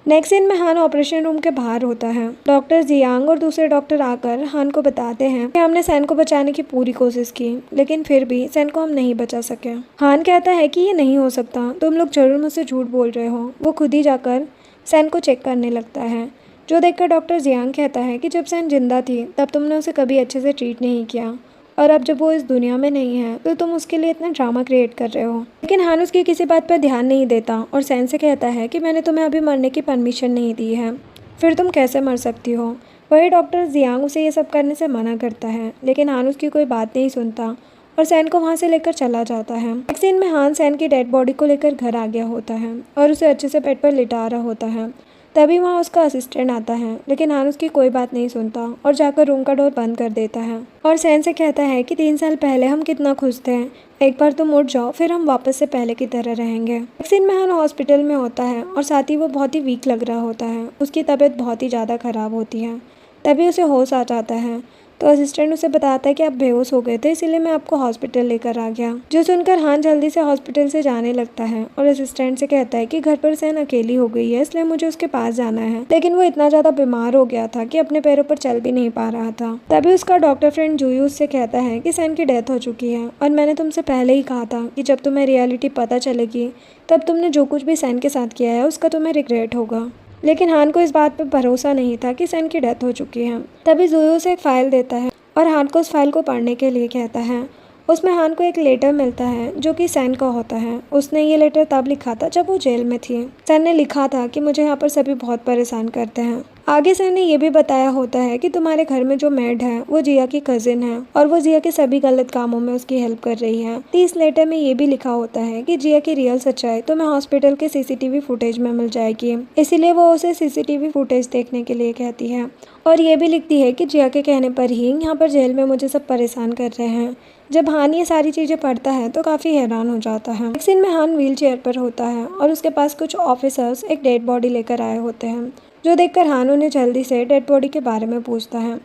नेक्स्ट सीन में हान ऑपरेशन रूम के बाहर होता है। डॉक्टर जियांग और दूसरे डॉक्टर आकर हान को बताते हैं कि हमने सैन को बचाने की पूरी कोशिश की, लेकिन फिर भी सैन को हम नहीं बचा सके। हान कहता है कि ये नहीं हो सकता, तुम लोग जरूर मुझसे झूठ बोल रहे हो। वो खुद ही जाकर सैन को चेक करने लगता है, जो देखकर डॉक्टर जियांग कहता है कि जब सैन जिंदा थी तब तुमने उसे कभी अच्छे से ट्रीट नहीं किया, और अब जब वो इस दुनिया में नहीं है तो तुम उसके लिए इतना ड्रामा क्रिएट कर रहे हो। लेकिन हान उसकी किसी बात पर ध्यान नहीं देता और सैन से कहता है कि मैंने तुम्हें अभी मरने की परमिशन नहीं दी है, फिर तुम कैसे मर सकती हो। वही डॉक्टर जियांग उसे ये सब करने से मना करता है, लेकिन हान उसकी कोई बात नहीं सुनता और सैन को वहाँ से लेकर चला जाता है। नेक्स्ट सीन में हान सैन की डेड बॉडी को लेकर घर आ गया होता है और उसे अच्छे से बेड पर लिटा रहा होता है। तभी वहाँ उसका असिस्टेंट आता है, लेकिन हान उसकी कोई बात नहीं सुनता और जाकर रूम का डोर बंद कर देता है और सैन से कहता है कि 3 साल पहले हम कितना खुश थे, एक बार तुम उठ जाओ फिर हम वापस से पहले की तरह रहेंगे। एक सीन में हान हॉस्पिटल में होता है और साथ ही वो बहुत ही वीक लग रहा होता है, उसकी तबीयत बहुत ही ज़्यादा ख़राब होती है। तभी उसे होश आ जाता है तो असिस्टेंट उसे बताता है कि आप बेहोश हो गए थे, इसीलिए मैं आपको हॉस्पिटल लेकर आ गया। जो सुनकर हान जल्दी से हॉस्पिटल से जाने लगता है और असिस्टेंट से कहता है कि घर पर सैन अकेली हो गई है, इसलिए मुझे उसके पास जाना है। लेकिन वो इतना ज़्यादा बीमार हो गया था कि अपने पैरों पर चल भी नहीं पा रहा था। तभी उसका डॉक्टर फ्रेंड जूयू उससे कहता है कि सैन की डेथ हो चुकी है और मैंने तुमसे पहले ही कहा था कि जब तुम्हें रियलिटी पता चलेगी तब तुमने जो कुछ भी सैन के साथ किया है उसका तुम्हें रिग्रेट होगा। लेकिन हान को इस बात पर भरोसा नहीं था कि सैन की डेथ हो चुकी है। तभी जूयू उसे एक फाइल देता है और हान को उस फाइल को पढ़ने के लिए कहता है। उसमें हान को एक लेटर मिलता है जो कि सैन का होता है। उसने ये लेटर तब लिखा था जब वो जेल में थी। सैन ने लिखा था कि मुझे यहाँ पर सभी बहुत परेशान करते हैं। आगे सैन ने ये भी बताया होता है कि तुम्हारे घर में जो मेड है वो जिया की कजिन है और वो जिया के सभी गलत कामों में उसकी हेल्प कर रही है। इस लेटर में ये भी लिखा होता है कि जिया की रियल सच्चाई तुम्हें हॉस्पिटल के सीसीटीवी फुटेज में मिल जाएगी, इसीलिए वो उसे सीसीटीवी फुटेज देखने के लिए कहती है और ये भी लिखती है कि जिया के कहने पर ही यहाँ पर जेल में मुझे सब परेशान कर रहे हैं। जब हान ये सारी चीज़ें पढ़ता है तो काफ़ी हैरान हो जाता है। एक सीन में हान व्हील चेयर पर होता है और उसके पास कुछ ऑफिसर्स एक डेड बॉडी लेकर आए होते हैं, जो देखकर हान उन्हें जल्दी से डेड बॉडी के बारे में पूछता है।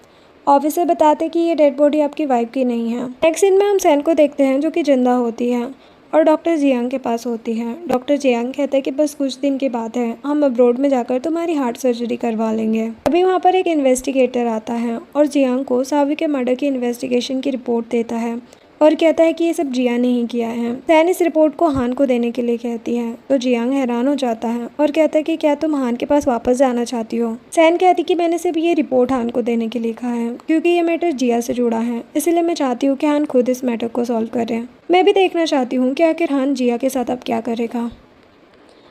ऑफिसर बताते कि ये डेड बॉडी आपकी वाइफ की नहीं है। नेक्स्ट सीन में हम सैन को देखते हैं जो कि जिंदा होती है और डॉक्टर जियांग के पास होती है। डॉक्टर जियांग कहते हैं कि बस कुछ दिन की बात है, हम अब्रॉड में जाकर तुम्हारी हार्ट सर्जरी करवा लेंगे। अभी वहाँ पर एक इन्वेस्टिगेटर आता है और जियांग को सावी के मर्डर की इन्वेस्टिगेशन की रिपोर्ट देता है और कहता है कि ये सब जिया ने ही किया है। सैन इस रिपोर्ट को हान को देने के लिए कहती है तो जियांग हैरान हो जाता है और कहता है कि क्या तुम हान के पास वापस जाना चाहती हो। सैन कहती कि मैंने सिर्फ ये रिपोर्ट हान को देने के लिए कहा है क्योंकि ये मैटर जिया से जुड़ा है, इसलिए मैं चाहती हूँ कि हान खुद इस मैटर को सॉल्व करे। मैं भी देखना चाहती हूँ कि आखिर हान जिया के साथ अब क्या करेगा।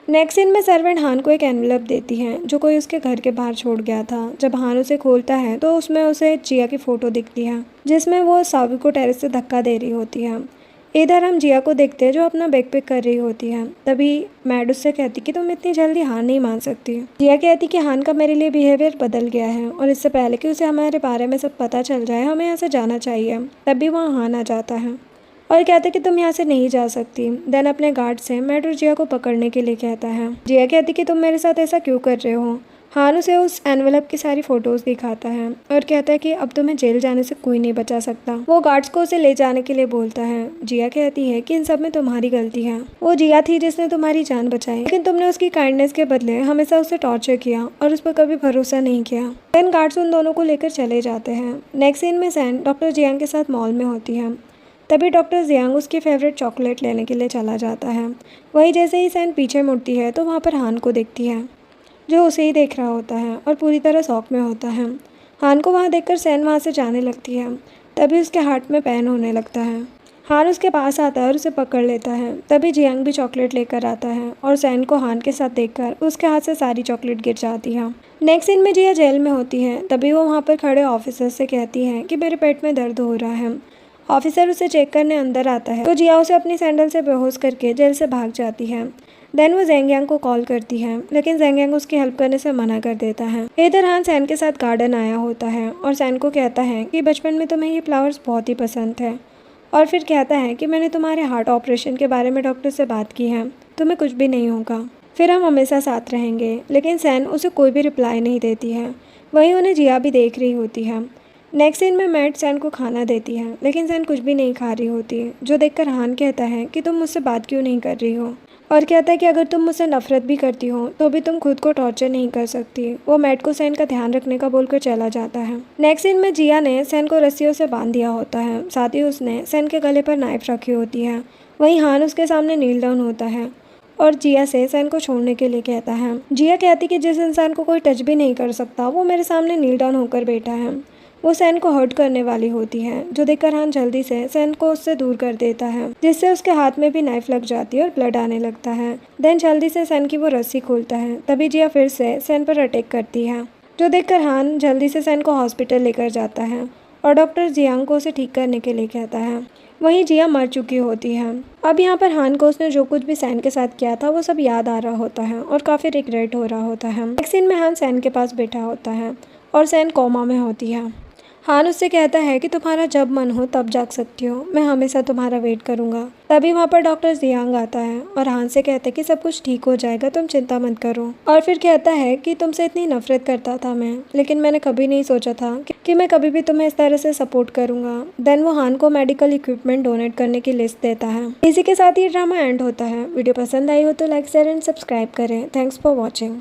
नेक्स्ट सीन में सर्वेंट हान को एक एनवेलप देती है जो कोई उसके घर के बाहर छोड़ गया था। जब हान उसे खोलता है तो उसमें उसे जिया की फ़ोटो दिखती है जिसमें वो सावी को टेरेस से धक्का दे रही होती है। इधर हम जिया को देखते हैं जो अपना बैग पैक कर रही होती है। तभी मैड उससे कहती कि तुम इतनी जल्दी हार नहीं मान सकती। जिया कहती कि हान का मेरे लिए बिहेवियर बदल गया है और इससे पहले कि उसे हमारे बारे में सब पता चल जाए हमें यहाँ से जाना चाहिए। तभी वहाँ हान आ जाता है और कहते कि तुम यहाँ से नहीं जा सकती। देन अपने गार्ड से मैड और जिया को पकड़ने के लिए कहता है। जिया कहती कि तुम मेरे साथ ऐसा क्यों कर रहे हो। हान उसे उस एनवेलप की सारी फोटोज दिखाता है और कहता है कि अब तुम्हें जेल जाने से कोई नहीं बचा सकता। वो गार्ड्स को उसे ले जाने के लिए बोलता है। जिया कहती है कि इन सब में तुम्हारी गलती है, वो जिया थी जिसने तुम्हारी जान बचाई, लेकिन तुमने उसकी काइंडनेस के बदले हमेशा उसे टॉर्चर किया और उस पर कभी भरोसा नहीं किया। देन गार्ड्स उन दोनों को लेकर चले जाते हैं। नेक्स्ट सीन में सैन डॉक्टर जियांग के साथ मॉल में होती है। तभी डॉक्टर जियांग उसकी फेवरेट चॉकलेट लेने के लिए चला जाता है। वही जैसे ही सैन पीछे मुड़ती है तो वहाँ पर हान को देखती है जो उसे ही देख रहा होता है और पूरी तरह शॉक में होता है। हान को वहाँ देखकर सैन वहाँ से जाने लगती है। तभी उसके हार्ट में पेन होने लगता है। हान उसके पास आता है और उसे पकड़ लेता है। तभी जियांग भी चॉकलेट लेकर आता है और सैन को हान के साथ देखकर उसके हाथ से सारी चॉकलेट गिर जाती है। नेक्स्ट सीन में जिया जेल में होती है। तभी वो वहाँ पर खड़े ऑफिसर से कहती है कि मेरे पेट में दर्द हो रहा है ऑफिसर उसे चेक करने अंदर आता है तो जिया उसे अपनी सैंडल से बेहोश करके जेल से भाग जाती है। देन वो ज़ेंग यांग को कॉल करती है, लेकिन ज़ेंग यांग उसकी हेल्प करने से मना कर देता है। इधर हान सैन के साथ गार्डन आया होता है और सैन को कहता है कि बचपन में तुम्हें ये फ्लावर्स बहुत ही पसंद थे, और फिर कहता है कि मैंने तुम्हारे हार्ट ऑपरेशन के बारे में डॉक्टर से बात की है, तुम्हें कुछ भी नहीं होगा, फिर हम हमेशा साथ रहेंगे। लेकिन सैन उसे कोई भी रिप्लाई नहीं देती है। वहीं उन्हें जिया भी देख रही होती है। नेक्स्ट सीन में मैट सैन को खाना देती है, लेकिन सैन कुछ भी नहीं खा रही होती, जो देखकर हान कहता है कि तुम मुझसे बात क्यों नहीं कर रही हो, और कहता है कि अगर तुम मुझसे नफरत भी करती हो तो भी तुम खुद को टॉर्चर नहीं कर सकती। वो मैट को सैन का ध्यान रखने का बोलकर चला जाता है। नेक्स्ट सीन में जिया ने सैन को रस्सियों से बांध दिया होता है, साथ ही उसने सैन के गले पर नाइफ रखी होती है। वहीं हान उसके सामने नील डाउन होता है और जिया से सैन को छोड़ने के लिए कहता है। जिया कहती कि जिस इंसान को कोई टच भी नहीं कर सकता वो मेरे सामने नील डाउन होकर बैठा है। वो सैन को हर्ट करने वाली होती है, जो देखकर हान जल्दी से सैन को उससे दूर कर देता है, जिससे उसके हाथ में भी नाइफ लग जाती है और ब्लड आने लगता है। देन जल्दी से सैन की वो रस्सी खोलता है, तभी जिया फिर से सैन पर अटैक करती है, जो देखकर हान जल्दी से सैन को हॉस्पिटल लेकर जाता है और डॉक्टर जियांग को उसे ठीक करने के लिए कहता है। वहीं जिया मर चुकी होती है। अब यहाँ पर हान को उसने जो कुछ भी सैन के साथ किया था वो सब याद आ रहा होता है और काफ़ी रिग्रेट हो रहा होता है। नेक्स्ट सीन में हान सैन के पास बैठा होता है और सैन कोमा में होती है। हान उससे कहता है कि तुम्हारा जब मन हो तब जाग सकती हो, मैं हमेशा तुम्हारा वेट करूंगा। तभी वहाँ पर डॉक्टर जियांग आता है और हान से कहता है कि सब कुछ ठीक हो जाएगा, तुम चिंता मत करो। और फिर कहता है कि तुमसे इतनी नफरत करता था मैं, लेकिन मैंने कभी नहीं सोचा था कि मैं कभी भी तुम्हें इस तरह से सपोर्ट करूंगा। देन वो हान को मेडिकल इक्विपमेंट डोनेट करने की लिस्ट देता है। इसी के साथ ये ड्रामा एंड होता है। वीडियो पसंद आई हो तो लाइक शेयर एंड सब्सक्राइब करें। Thanks for watching.